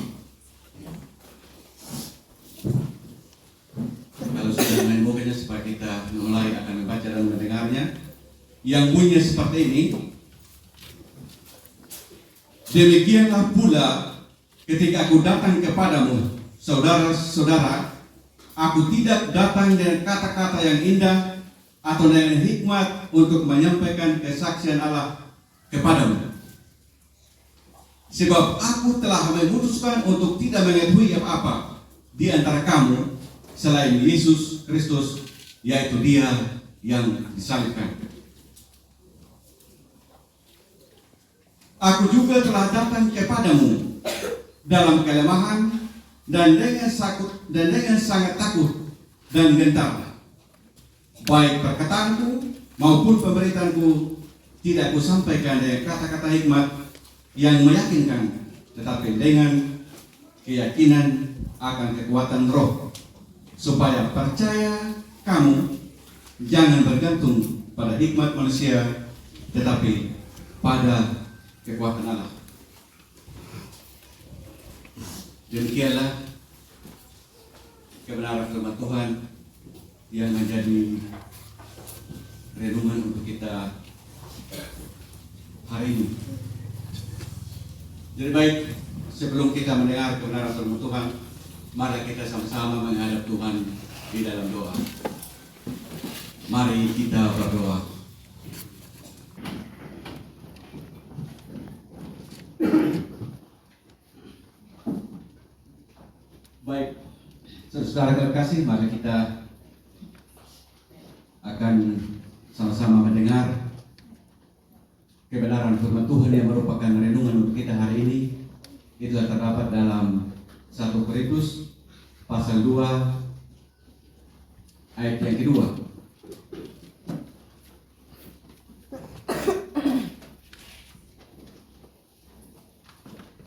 Kalau sudah main bukunya supaya kita mulai akan membaca dan mendengarnya, yang bunyinya seperti ini. Demikianlah pula ketika aku datang kepadamu, saudara-saudara, aku tidak datang dengan kata-kata yang indah atau dengan hikmat untuk menyampaikan kesaksian Allah kepadamu. Sebab aku telah memutuskan untuk tidak mengetahui apa-apa di antara kamu selain Yesus Kristus, yaitu Dia yang disalibkan. Aku juga telah datang kepadamu dalam kelemahan dan dengan sangat takut dan gentar. Baik perkataanku maupun pemberitaanku tidak kusampaikan dengan kata-kata hikmat yang meyakinkan, tetapi dengan keyakinan akan kekuatan roh, supaya percaya kamu jangan bergantung pada hikmat manusia, tetapi pada kekuatan Allah. Demikianlah kebenaran firman Tuhan yang menjadi renungan untuk kita hari ini. Jadi baik, sebelum kita mendengar kebenaran firman Tuhan, mari kita sama-sama menghadap Tuhan di dalam doa. Mari kita berdoa. Baik, saudara terkasih, mari kita akan sama-sama mendengar kebenaran firman Tuhan yang merupakan renungan untuk kita hari ini. Itu terdapat dalam 1 Korintus pasal 2 ayat yang kedua.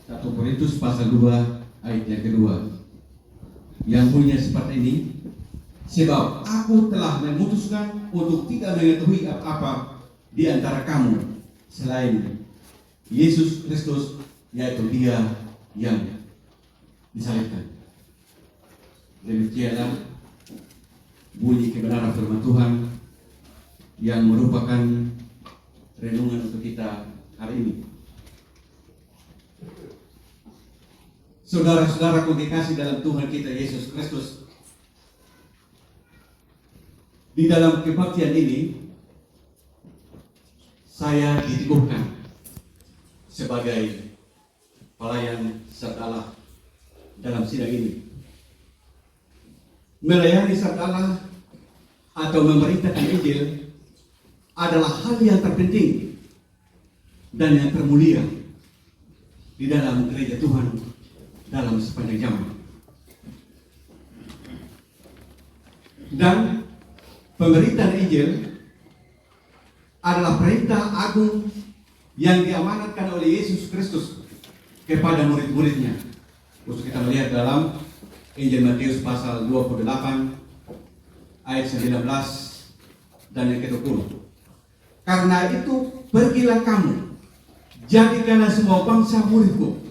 1 Korintus pasal 2 ayat yang kedua, yang bunyinya seperti ini: sebab aku telah memutuskan untuk tidak mengetahui apa-apa di antara kamu selain Yesus Kristus, yaitu Dia yang disalibkan. Demikianlah bunyi kebenaran firman Tuhan yang merupakan renungan untuk kita hari ini. Saudara-saudara yang dikasihi dalam Tuhan kita Yesus Kristus, di dalam kebaktian ini saya diteguhkan sebagai pelayan Sabda Allah dalam sidang ini. Melayani Sabda Allah atau memberitakan Injil adalah hal yang terpenting dan yang termulia di dalam gereja Tuhan dalam sepanjang zaman. Dan pemberitaan Injil adalah perintah agung yang diamanatkan oleh Yesus Kristus kepada murid-muridnya. Terus kita melihat dalam Injil Matius pasal 28 ayat 19 dan yang ke-20. Karena itu pergilah kamu, jadikanlah semua bangsa muridku,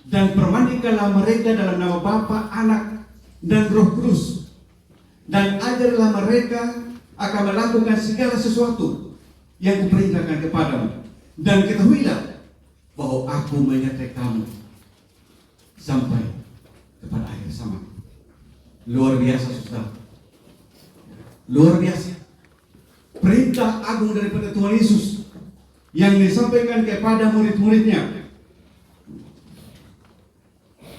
dan permandikanlah mereka dalam nama Bapa, Anak, dan Roh Kudus, dan ajarlah mereka akan melakukan segala sesuatu yang kuperintahkan kepadamu. Dan ketahuilah bahwa aku menyertai kamu sampai kepada akhir zaman. Luar biasa, saudara. Luar biasa. Perintah agung daripada Tuhan Yesus yang disampaikan kepada murid-muridnya,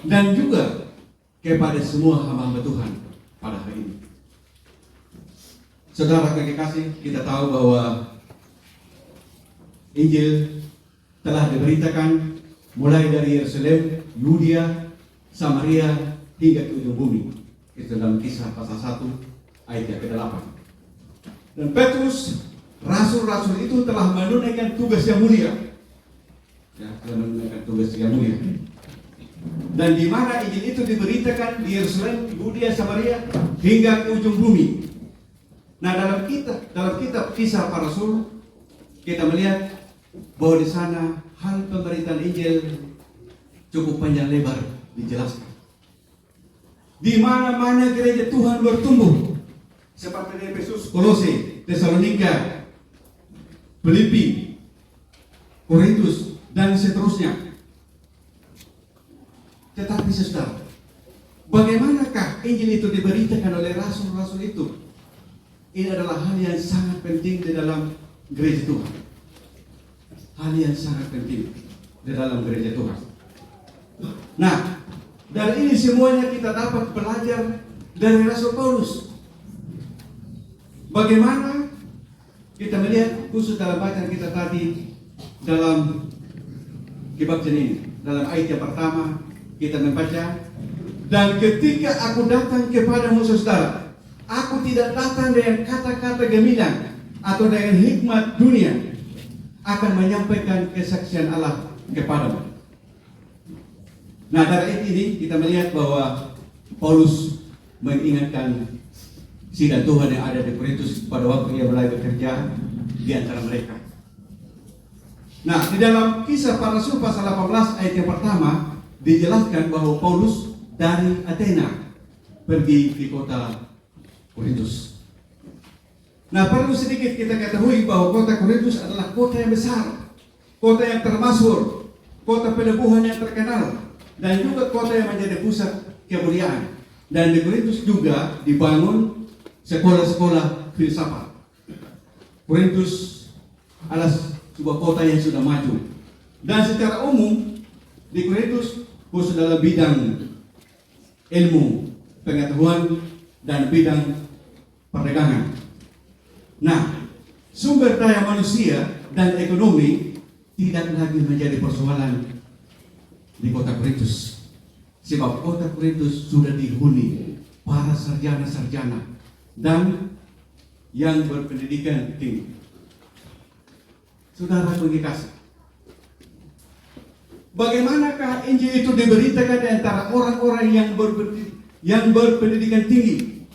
dan juga kepada semua hamba-hamba Tuhan pada hari ini. Saudara kekasih, kita tahu bahwa Injil telah diberitakan mulai dari Yerusalem, Yudea, Samaria hingga ke ujung bumi. Itu dalam Kisah pasal 1 ayat yang ke-8. Dan Petrus, rasul-rasul itu telah menunaikan tugas yang mulia. Telah menunaikan tugas yang mulia. Dan di mana Injil itu diberitakan di Yerusalem, Yudea, Samaria hingga ke ujung bumi. Nah, dalam kitab Kisah para Rasul kita melihat bahwa di sana hal pemberitaan Injil cukup panjang lebar dijelaskan. Di mana-mana gereja Tuhan bertumbuh, seperti di Efesus, Kolose, Tesalonika, Filipi, Korintus, dan seterusnya. Tetapi saudara, bagaimanakah Injil itu diberitakan oleh rasul-rasul itu? Ini adalah hal yang sangat penting di dalam gereja Tuhan. Hal yang sangat penting di dalam gereja Tuhan. Nah, dari ini semuanya kita dapat belajar dari Rasul Paulus. Bagaimana kita melihat khusus dalam bacaan kita tadi dalam kebaktian ini. Dalam ayat yang pertama kita membaca, dan ketika aku datang kepadamu saudara, aku tidak datang dengan kata-kata gemilang atau dengan hikmat dunia, akan menyampaikan kesaksian Allah kepadamu. Nah, dari ini kita melihat bahwa Paulus mengingatkan sidang Tuhan yang ada di Korintus pada waktu ia mulai bekerja di antara mereka. Nah, di dalam Kisah para Rasul pasal 18 ayat yang pertama dijelaskan bahwa Paulus dari Athena pergi di kota Korintus. Nah, perlu sedikit kita ketahui bahwa kota Korintus adalah kota yang besar kota yang termasyhur, kota pelebuhan yang terkenal, dan juga kota yang menjadi pusat kemuliaan. Dan di Korintus juga dibangun sekolah-sekolah filsafat. Korintus adalah sebuah kota yang sudah maju. Dan secara umum di Korintus khusus dalam bidang ilmu, pengetahuan, dan bidang perdagangan. Nah, sumber daya manusia dan ekonomi tidak lagi menjadi persoalan di kota Korintus. Sebab kota Korintus sudah dihuni para sarjana-sarjana dan yang berpendidikan tinggi. Saudara kekasih, bagaimanakah Injil itu diberitakan di antara orang-orang yang berpendidikan tinggi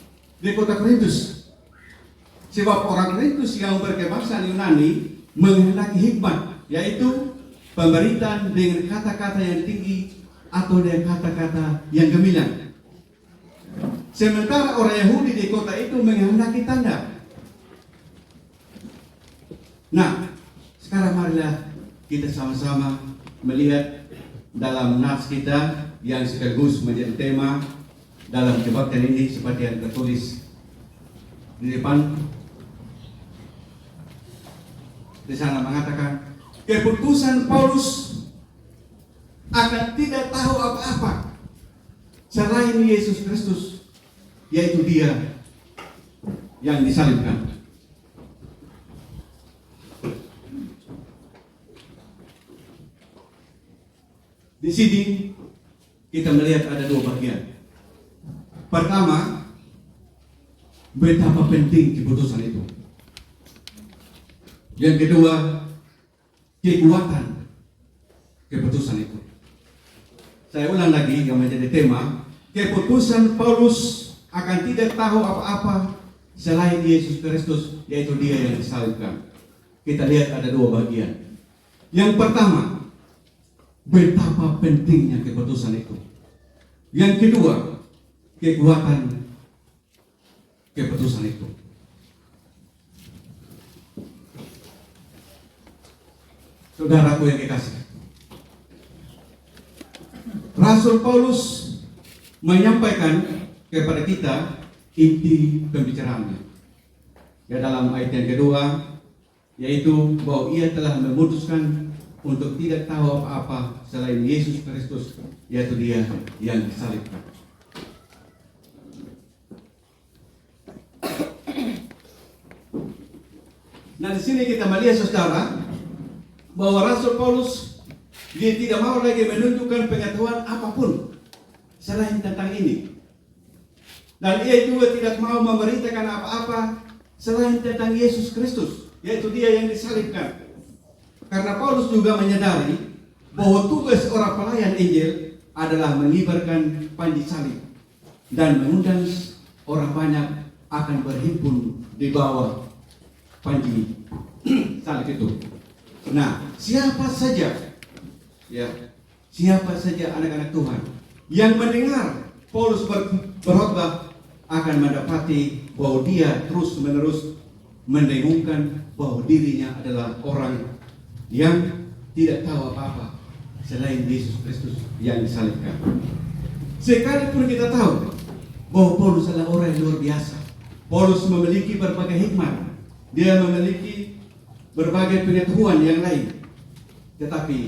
di kota Korintus? Sebab orang Korintus yang berkebahasa Yunani menghendaki hikmat, yaitu pemberitaan dengan kata-kata yang tinggi atau dengan kata-kata yang gemilang. Sementara orang Yahudi di kota itu menghendaki tanda. Nah, sekarang marilah kita sama-sama melihat dalam nats kita yang sekaligus menjadi tema dalam kebaktian ini seperti yang tertulis di depan. Di sana mengatakan, keputusan Paulus akan tidak tahu apa-apa selain Yesus Kristus, yaitu Dia yang disalibkan. Di sini kita melihat ada dua bagian. Pertama, betapa penting keputusan itu. Yang kedua, kekuatan keputusan itu. Saya ulang lagi yang menjadi tema, keputusan Paulus akan tidak tahu apa-apa selain Yesus Kristus, yaitu Dia yang disalibkan. Kita lihat ada dua bagian. Yang pertama, betapa pentingnya keputusan itu. Yang kedua, kekuatan keputusan itu. Saudaraku yang dikasihi, Rasul Paulus menyampaikan kepada kita inti pembicaraannya. Ya, dalam ayat yang kedua, yaitu bahwa ia telah memutuskan untuk tidak tahu apa-apa selain Yesus Kristus, yaitu Dia yang disalibkan. Nah, di sini kita melihat, saudara, bahwa Rasul Paulus dia tidak mau lagi menunjukkan pengetahuan apapun selain tentang ini. Dan ia juga tidak mau memberitakan apa-apa selain tentang Yesus Kristus, yaitu Dia yang disalibkan. Karena Paulus juga menyadari bahwa tugas orang pelayan Injil adalah mengibarkan panji salib dan mengundang orang banyak akan berhimpun di bawah panji salib itu. Nah, siapa saja anak-anak Tuhan yang mendengar Paulus berkhotbah akan mendapati bahwa dia terus-menerus mendengungkan bahwa dirinya adalah orang yang tidak tahu apa-apa selain Yesus Kristus yang disalibkan. Sekalipun kita tahu bahwa Paulus adalah orang yang luar biasa. Paulus memiliki berbagai hikmat, dia memiliki berbagai pengetahuan yang lain. Tetapi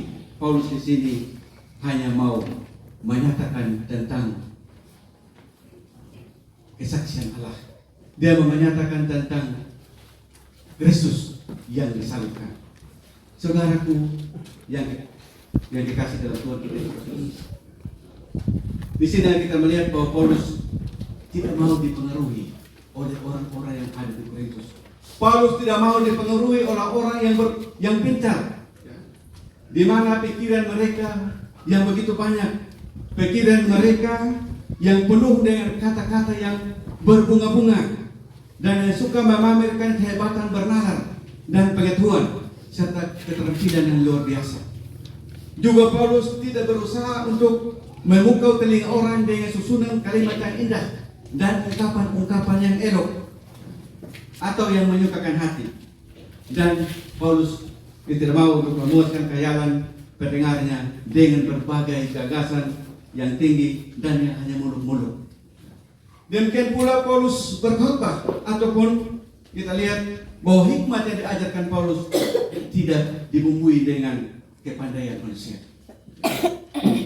Paulus di sini hanya mau menyatakan tentang kesaksian Allah. Dia menyatakan tentang Kristus yang disalibkan. Saudaraku yang dikasih dalam Tuhan kita Yesus. Di sini kita melihat bahwa Paulus tidak mau dipengaruhi oleh orang-orang yang ada di Korintus. Paulus tidak mau dipengaruhi orang-orang yang pintar, di mana pikiran mereka yang begitu banyak, pikiran mereka yang penuh dengan kata-kata yang berbunga-bunga dan yang suka memamerkan kehebatan bernalar dan pengetahuan serta keterampilan yang luar biasa. Juga Paulus tidak berusaha untuk memukau telinga orang dengan susunan kalimat yang indah dan ungkapan-ungkapan yang elok atau yang menyukakan hati. Dan Paulus Dia tidak mau untuk memuaskan khayalan pendengarnya dengan berbagai gagasan yang tinggi dan yang hanya muluk-muluk. Demikian pula Paulus berkhotbah, ataupun kita lihat bahwa hikmat yang diajarkan Paulus tidak dibumbui dengan kepandaian manusia.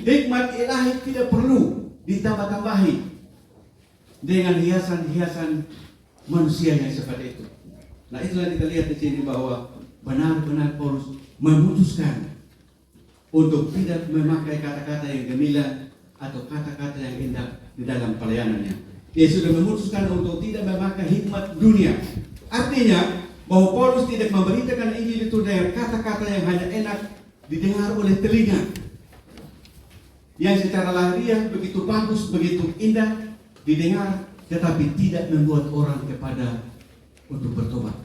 Hikmat ilahi tidak perlu ditambah-tambahi dengan hiasan-hiasan manusia yang seperti itu. Nah, itulah kita lihat di sini bahwa benar-benar Paulus memutuskan untuk tidak memakai kata-kata yang gemilang atau kata-kata yang indah di dalam pelayanannya. Dia sudah memutuskan untuk tidak memakai hikmat dunia. Artinya bahwa Paulus tidak memberitakan Injil itu dengan kata-kata yang hanya enak didengar oleh telinga, yang secara lahiriah begitu bagus, begitu indah didengar, tetapi tidak membuat orang kepada untuk bertobat,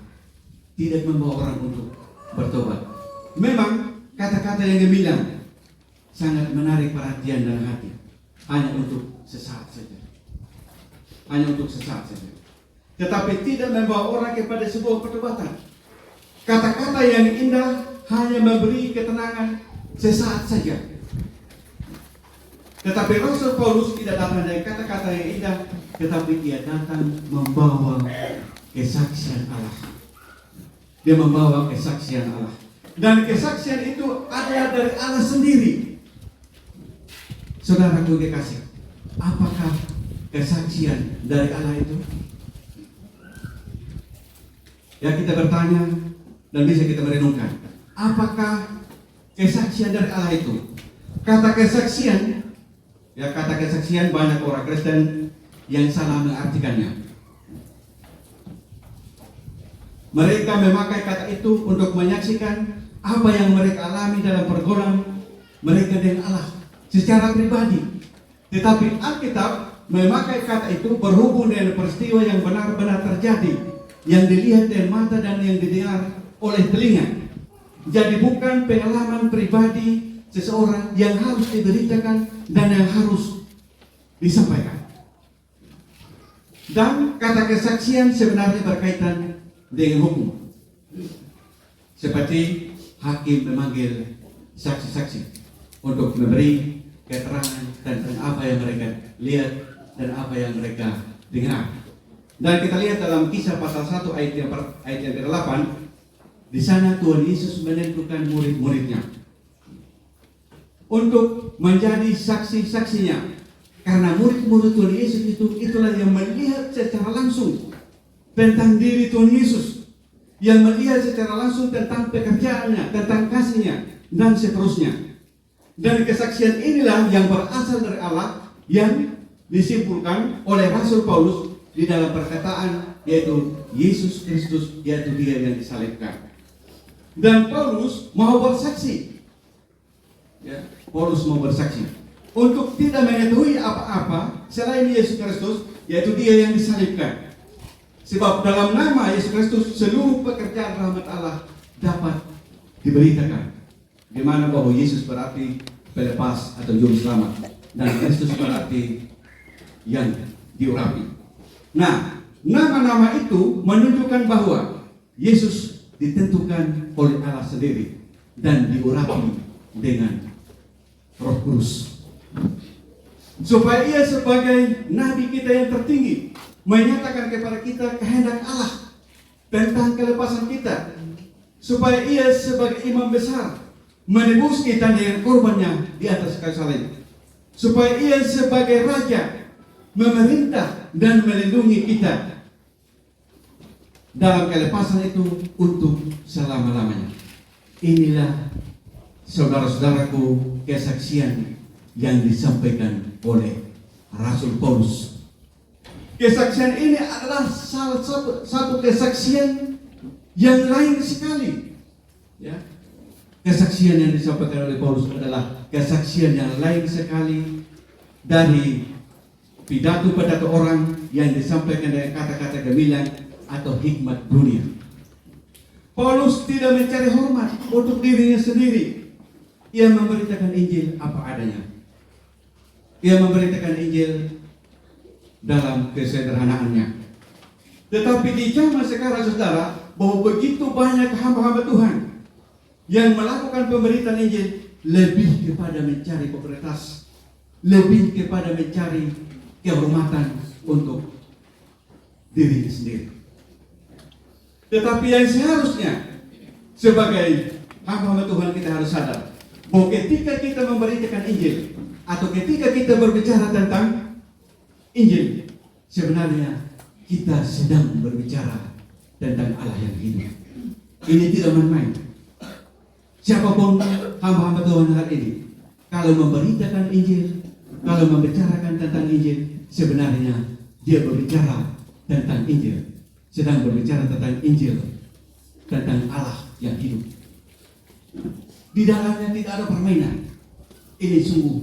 tidak membawa orang untuk bertobat. Memang kata-kata yang gemilang sangat menarik perhatian dan hati, hanya untuk sesaat saja, hanya untuk sesaat saja, tetapi tidak membawa orang kepada sebuah pertobatan. Kata-kata yang indah hanya memberi ketenangan sesaat saja. Tetapi Rasul Paulus tidak datang dari kata-kata yang indah, tetapi dia datang membawa kesaksian Allah. Dia membawa kesaksian Allah. Dan kesaksian itu adalah dari Allah sendiri. Saudaraku kekasih, apakah kesaksian dari Allah itu? Ya, kita bertanya dan bisa kita merenungkan. Apakah kesaksian dari Allah itu? Kata kesaksian, ya, kata kesaksian banyak orang Kristen yang salah mengartikannya. Mereka memakai kata itu untuk menyaksikan apa yang mereka alami dalam pergaulan mereka dengan Allah secara pribadi. Tetapi Alkitab memakai kata itu berhubung dengan peristiwa yang benar-benar terjadi, yang dilihat dengan mata dan yang didengar oleh telinga. Jadi bukan pengalaman pribadi seseorang yang harus diberitakan dan yang harus disampaikan. Dan kata kesaksian sebenarnya berkaitan dengan hukum. Seperti hakim memanggil saksi-saksi untuk memberi keterangan tentang apa yang mereka lihat dan apa yang mereka dengar. Dan kita lihat dalam Kisah pasal 1 ayat yang ke-8, di sana Tuhan Yesus menentukan murid-muridnya untuk menjadi saksi-saksinya. Karena murid-murid Tuhan Yesus itulah yang melihat secara langsung tentang diri Tuhan Yesus, yang melihat secara langsung tentang pekerjaannya, tentang kasihnya, dan seterusnya. Dan kesaksian inilah yang berasal dari Allah, yang disimpulkan oleh Rasul Paulus di dalam perkataan, yaitu Yesus Kristus, yaitu Dia yang disalibkan. Dan Paulus mau bersaksi, ya, Paulus mau bersaksi untuk tidak mengetahui apa-apa selain Yesus Kristus, yaitu Dia yang disalibkan. Sebab dalam nama Yesus Kristus seluruh pekerjaan rahmat Allah dapat diberitakan. Di mana bahwa Yesus berarti pelepas atau juru selamat, dan Kristus berarti yang diurapi. Nah, nama-nama itu menunjukkan bahwa Yesus ditentukan oleh Allah sendiri dan diurapi dengan Roh Kudus, supaya Ia sebagai Nabi kita yang tertinggi menyatakan kepada kita kehendak Allah tentang kelepasan kita, supaya Ia sebagai imam besar menebus kita dengan korbannya di atas kayu salib, supaya Ia sebagai raja memerintah dan melindungi kita dalam kelepasan itu untuk selama-lamanya. Inilah, saudara-saudaraku, kesaksian yang disampaikan oleh Rasul Paulus. Kesaksian ini adalah salah satu kesaksian yang lain sekali. Ya. Kesaksian yang disampaikan oleh Paulus adalah kesaksian yang lain sekali dari pidato-pidato orang yang disampaikan dengan kata-kata gemilang atau hikmat dunia. Paulus tidak mencari hormat untuk dirinya sendiri. Ia memberitakan Injil apa adanya. Ia memberitakan Injil dalam kesederhanaannya. Tetapi di zaman sekarang, saudara, bahwa begitu banyak hamba-hamba Tuhan yang melakukan pemberitaan Injil lebih kepada mencari popularitas, lebih kepada mencari kehormatan untuk diri sendiri. Tetapi yang seharusnya sebagai hamba Tuhan kita harus sadar bahwa ketika kita memberitakan Injil atau ketika kita berbicara tentang Injil, sebenarnya kita sedang berbicara tentang Allah yang hidup. Ini tidak main-main. Siapapun hamba-hamba Tuhan hari ini, kalau memberitakan Injil, kalau membicarakan tentang Injil, sebenarnya dia berbicara tentang Injil, sedang berbicara tentang Injil, tentang Allah yang hidup. Di dalamnya tidak ada permainan. Ini sungguh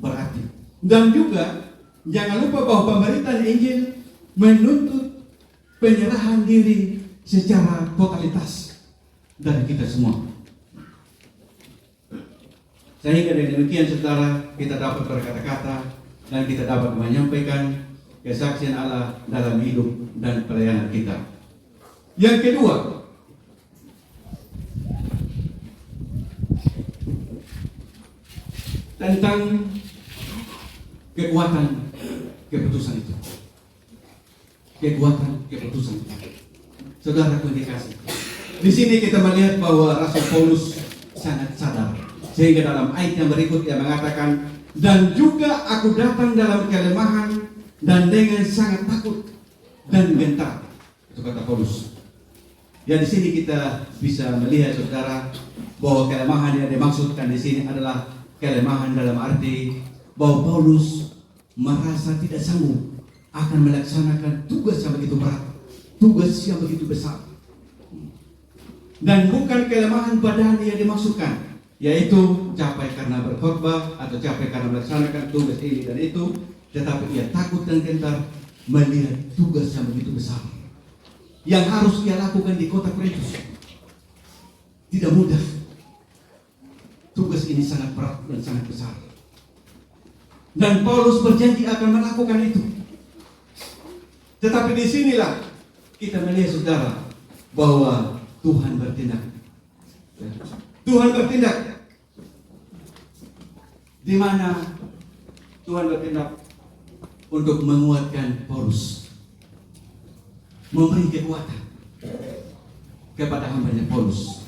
berarti. Dan juga jangan lupa bahwa pemberitaan Injil menuntut penyerahan diri secara totalitas dari kita semua. Sehingga dengan demikian saudara, kita dapat berkata-kata dan kita dapat menyampaikan kesaksian Allah dalam hidup dan pelayanan kita. Yang kedua, tentang kekuatan keputusan itu. Kekuatan keputusan itu. Saudara komunikasi. Di sini kita melihat bahwa Rasul Paulus sangat sadar. Sehingga dalam ayat yang berikut dia mengatakan, dan juga aku datang dalam kelemahan dan dengan sangat takut dan gentar. Itu kata Paulus. Ya, di sini kita bisa melihat saudara bahwa kelemahan yang dimaksudkan di sini adalah kelemahan dalam arti bahwa Paulus merasa tidak sanggup akan melaksanakan tugas yang begitu berat, tugas yang begitu besar. Dan bukan kelemahan badan yang dimaksudkan, yaitu capek karena berkhotbah atau capek karena melaksanakan tugas ini dan itu, tetapi ia takut dan gentar melihat tugas yang begitu besar yang harus ia lakukan di kota Korintus. Tidak mudah. Tugas ini sangat berat dan sangat besar. Dan Paulus berjanji akan melakukan itu. Tetapi disinilah kita melihat saudara bahwa Tuhan bertindak. Tuhan bertindak. Di mana Tuhan bertindak untuk menguatkan Paulus, memberi kekuatan kepada hambanya Paulus.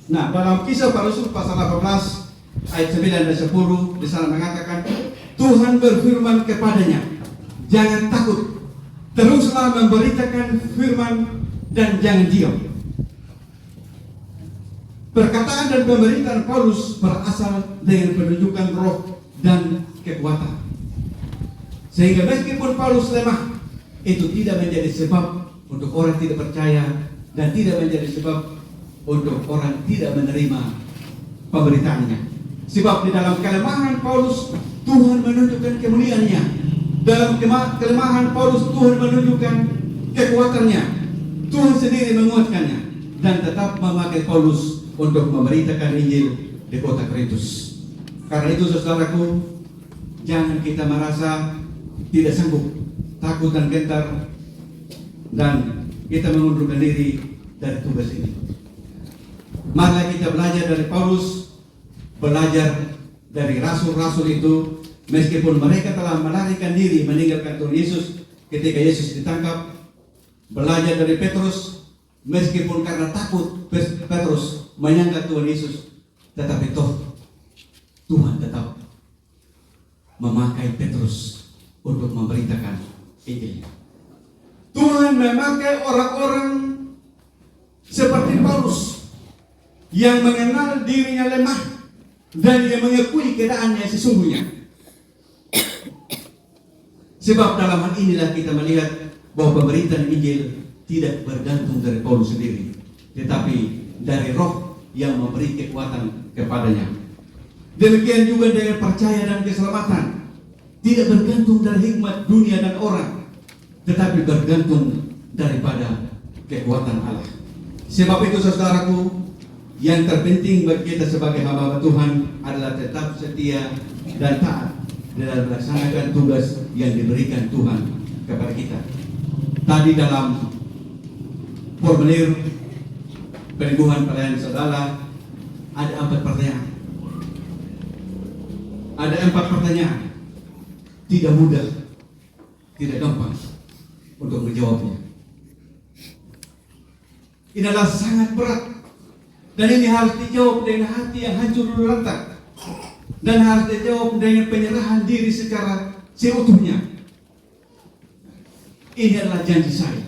Nah, dalam Kisah Para Rasul pasal 18 ayat 9 dan 10 di sana mengatakan, Tuhan berfirman kepadanya, jangan takut, teruslah memberitakan firman dan jangan diam. Perkataan dan pemberitaan Paulus berasal dengan penunjukan roh dan kekuatan. Sehingga meskipun Paulus lemah, itu tidak menjadi sebab untuk orang tidak percaya dan tidak menjadi sebab untuk orang tidak menerima pemberitaannya. Sebab di dalam kelemahan Paulus, Tuhan menunjukkan kemuliaannya. Dalam kelemahan Paulus, Tuhan menunjukkan kekuatannya. Tuhan sendiri menguatkannya dan tetap memakai Paulus untuk memberitakan Injil di kota Korintus. Karena itu saudaraku, jangan kita merasa tidak sanggup, takut dan gentar, dan kita mengundurkan diri dari tugas ini. Marilah kita belajar dari Paulus, belajar dari rasul-rasul itu, meskipun mereka telah melarikan diri meninggalkan Tuhan Yesus ketika Yesus ditangkap. Belajar dari Petrus, meskipun karena takut Petrus menyangka Tuhan Yesus, tetapi toh Tuhan tetap memakai Petrus untuk memberitakan Injil. Tuhan memakai orang-orang seperti Paulus yang mengenal dirinya lemah dan yang mengakui keadaannya sesungguhnya. Sebab dalam hal inilah kita melihat bahwa pemberitaan Injil tidak bergantung dari Paulus sendiri, tetapi dari roh yang memberi kekuatan kepadanya. Demikian juga dengan percaya dan keselamatan, tidak bergantung dari hikmat dunia dan orang, tetapi bergantung daripada kekuatan Allah. Sebab itu saudaraku, yang terpenting bagi kita sebagai hamba Tuhan adalah tetap setia dan taat dalam melaksanakan tugas yang diberikan Tuhan kepada kita. Tadi dalam formulir peneguhan pelayanan saudara ada 4 pertanyaan. Ada 4 pertanyaan. Tidak mudah, tidak gampang untuk menjawabnya. Ini adalah sangat berat. Dan ini harus dijawab dengan hati yang hancur retak. Dan harus dijawab dengan penyerahan diri secara seutuhnya. Ini adalah janji saya.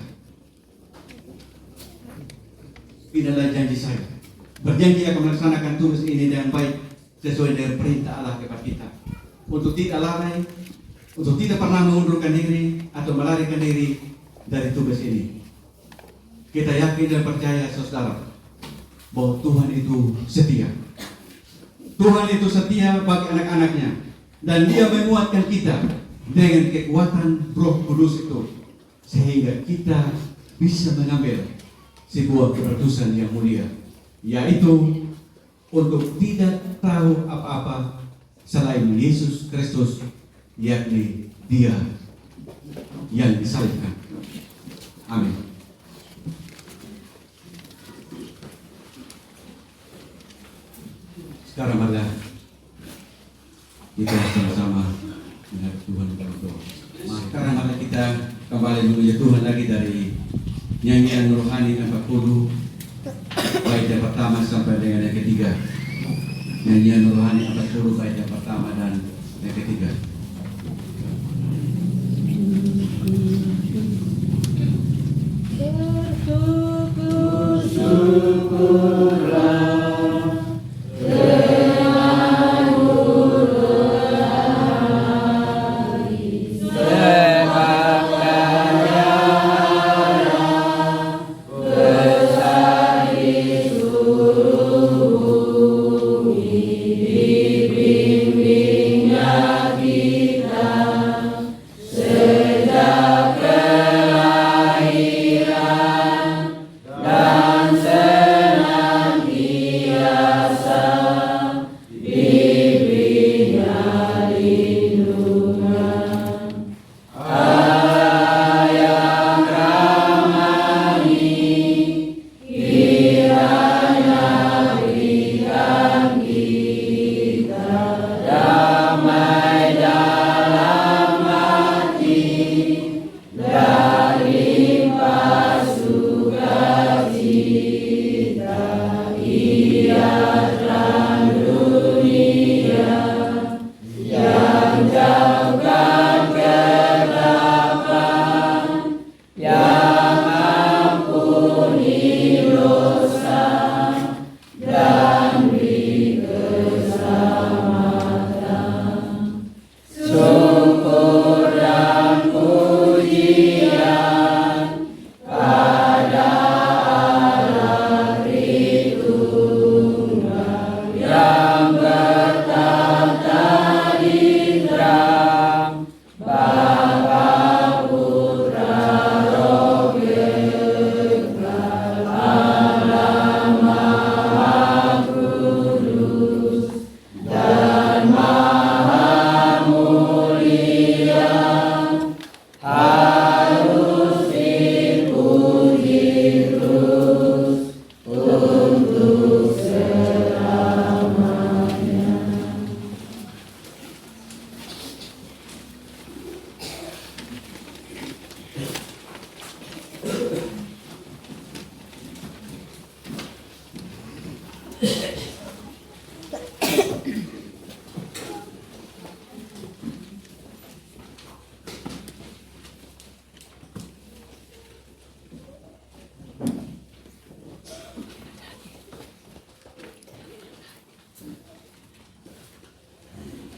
Ini adalah janji saya. Berjanji akan melaksanakan tugas ini dengan baik sesuai dengan perintah Allah kepada kita. Untuk tidak lalai, untuk tidak pernah mengundurkan diri atau melarikan diri dari tugas ini. Kita yakin dan percaya saudara bahwa Tuhan itu setia. Tuhan itu setia bagi anak-anaknya, dan Dia menguatkan kita dengan kekuatan Roh Kudus itu, sehingga kita bisa mengambil sebuah keputusan yang mulia, yaitu untuk tidak tahu apa-apa selain Yesus Kristus, yakni Dia yang disalibkan. Amin. Sekarang marilah kita sama-sama menghadap Tuhan dalam doa. Sekarang marilah kita kembali memuji Tuhan lagi dari nyanyian rohani 40, bait yang pertama sampai dengan yang ketiga. Nyanyian rohani 40, bait yang pertama dan yang ketiga.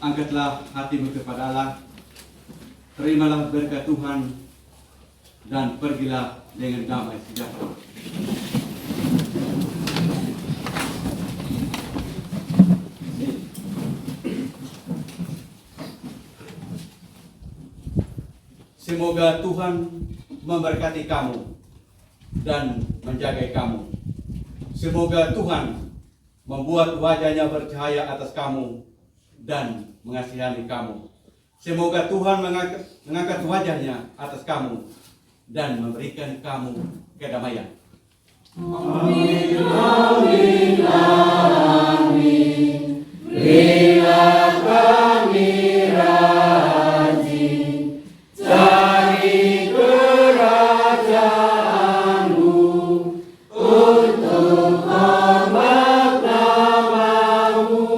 Angkatlah hatimu kepada Allah, terimalah berkat Tuhan, dan pergilah dengan damai sejahtera. Semoga Tuhan memberkati kamu dan menjaga kamu. Semoga Tuhan membuat wajahnya bercahaya atas kamu dan mengasihani kamu. Semoga Tuhan mengangkat wajahnya atas kamu dan memberikan kamu kedamaian. Amin, amin, amin. Berilah kami rajin cari kerajaan-Mu untuk hormat nama-Mu.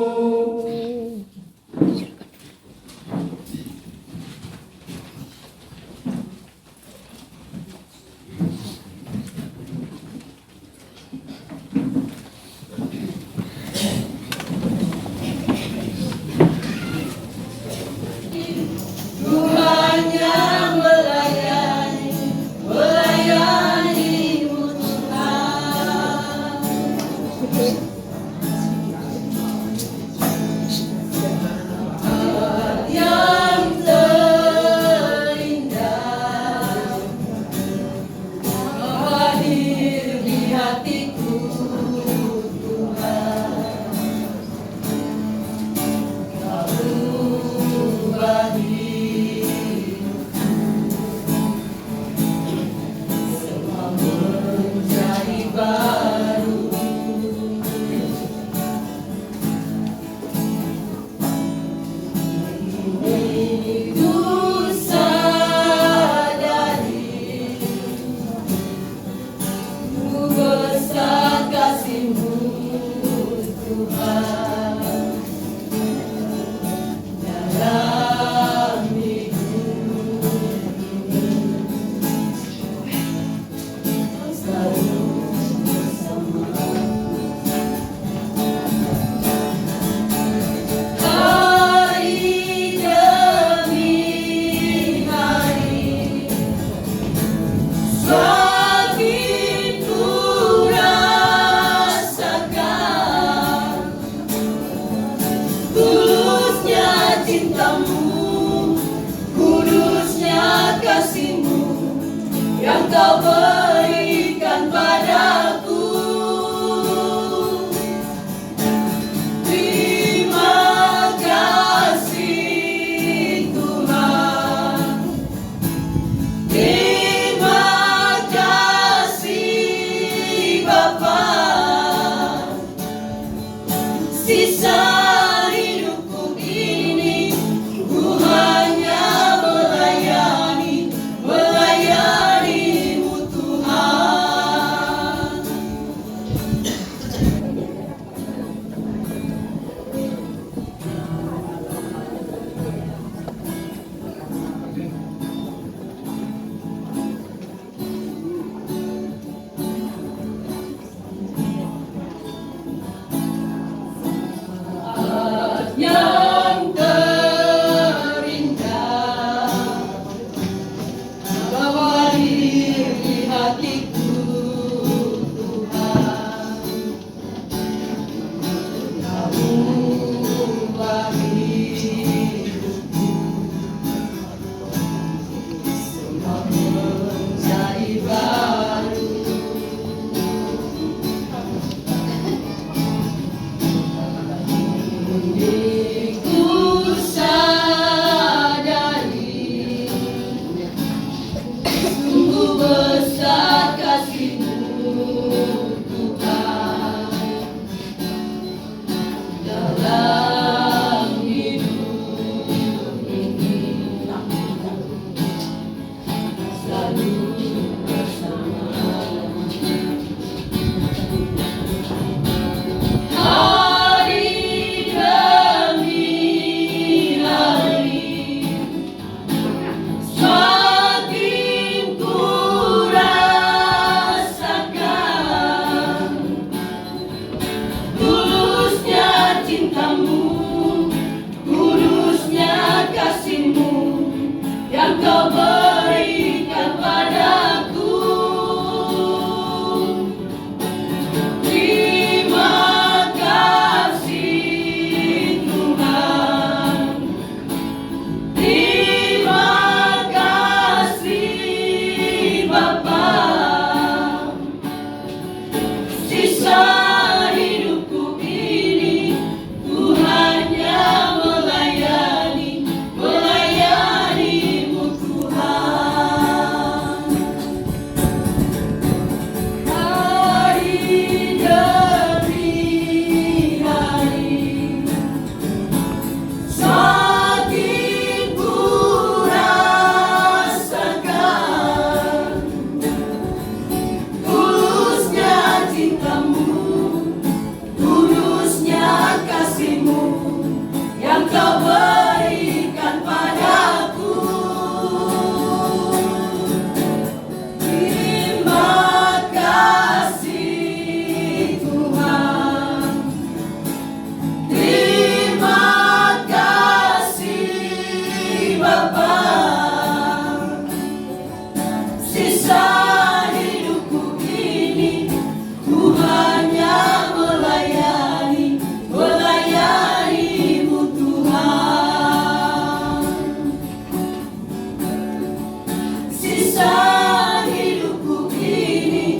Sisa hidupku kini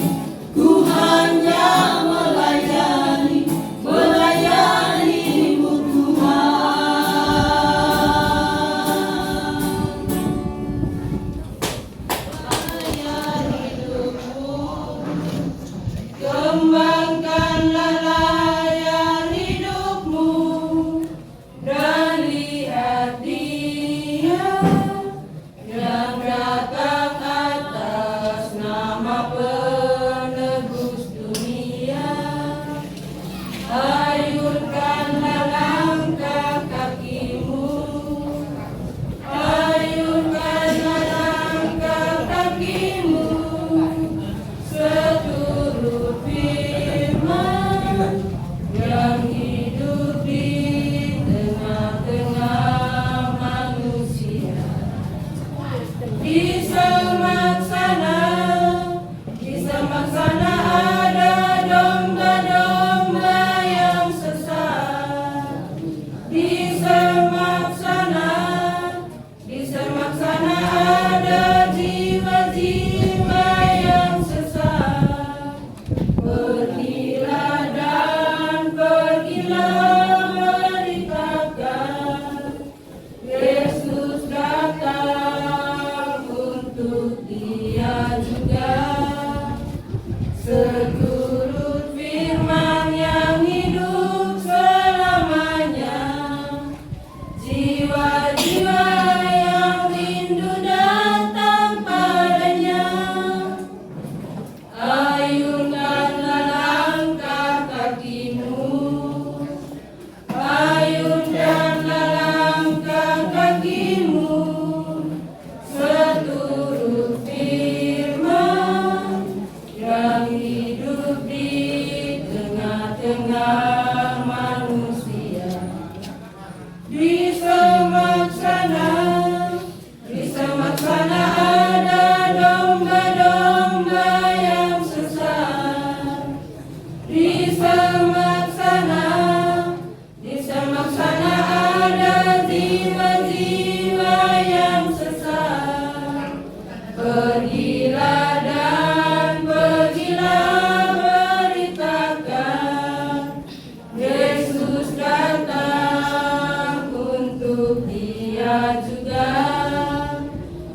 ku hanya melayani-Mu Tuhan. Kembangkanlah layar hidupmu dan lihat Dia yang datang atas nama penebus dunia. Ayunkanlah langkah kakimu, ayunkanlah langkah kakimu, seturut firman yang hidup di tengah-tengah manusia. Di semak sana ada domba-domba yang sesat. Di semak sana ada jiwa-jiwa yang sesat. Pergilah beritakan, Yesus datang untuk Dia juga. Seturut firman yang hidup selamanya, jiwa-jiwa yang rindu datang padanya. Ayunkanlah langkah kakimu, ayunkanlah langkah kakimu, seturut firman yang hidup di tengah-tengah manusia. Di semak sana ada domba-domba yang sesat. Di semak sana ada jiwa-jiwa yang sesat. Pergilah beritakan, Yesus datang untuk Dia juga.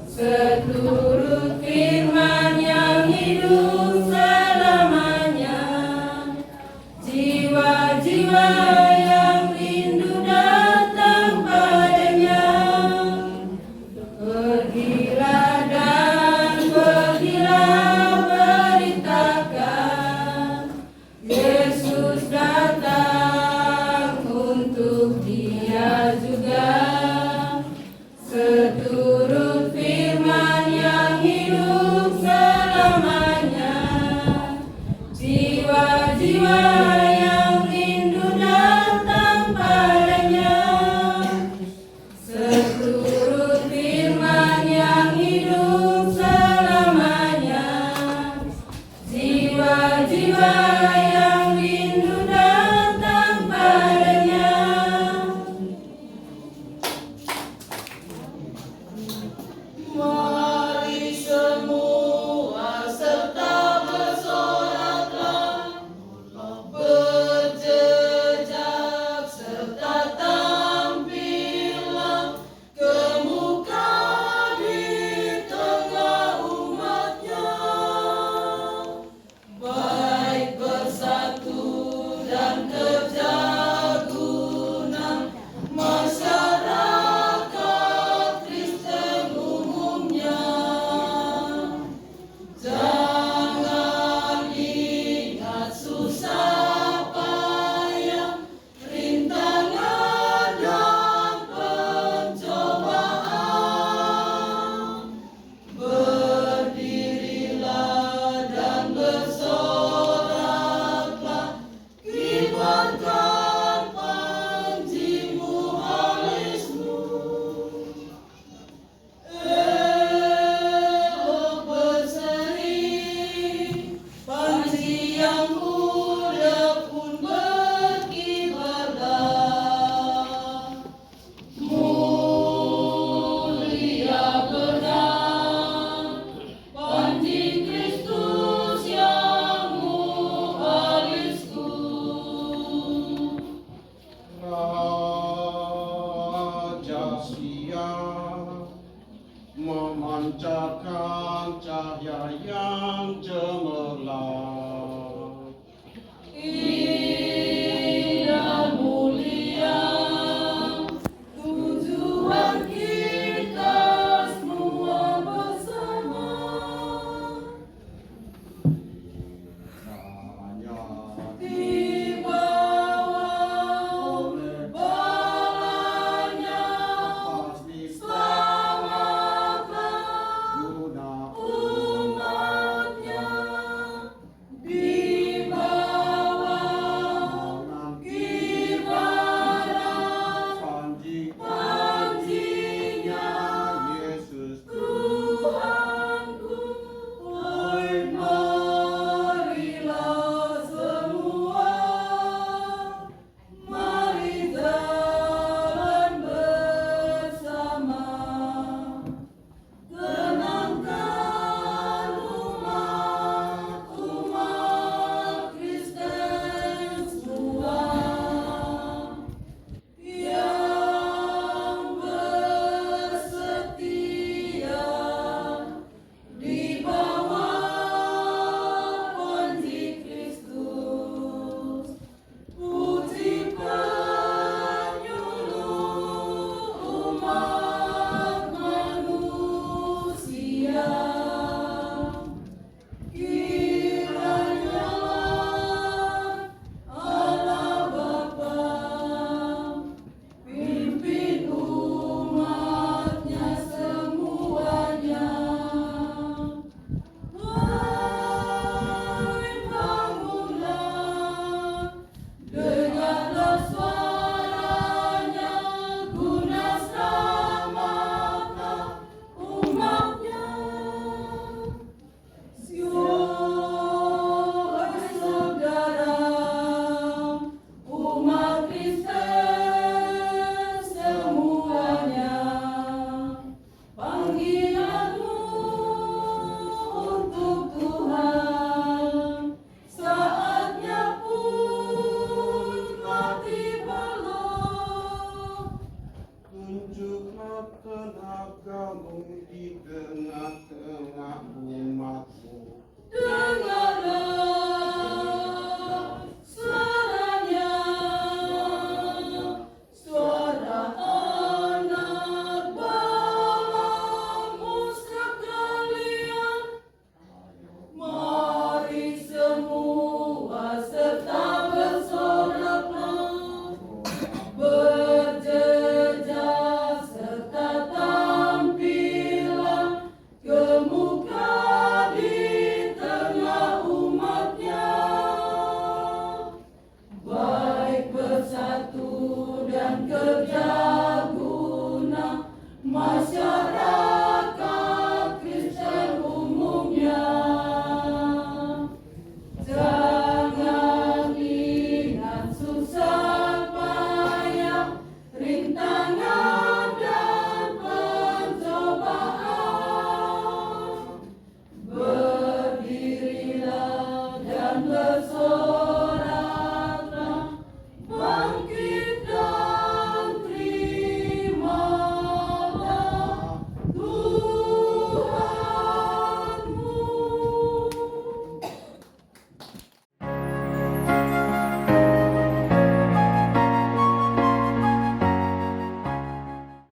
Seturut firman yang hidup selamanya, jiwa-jiwa yang rindu datang padanya. Pergilah dan memancarkan cahaya yang cemerlang.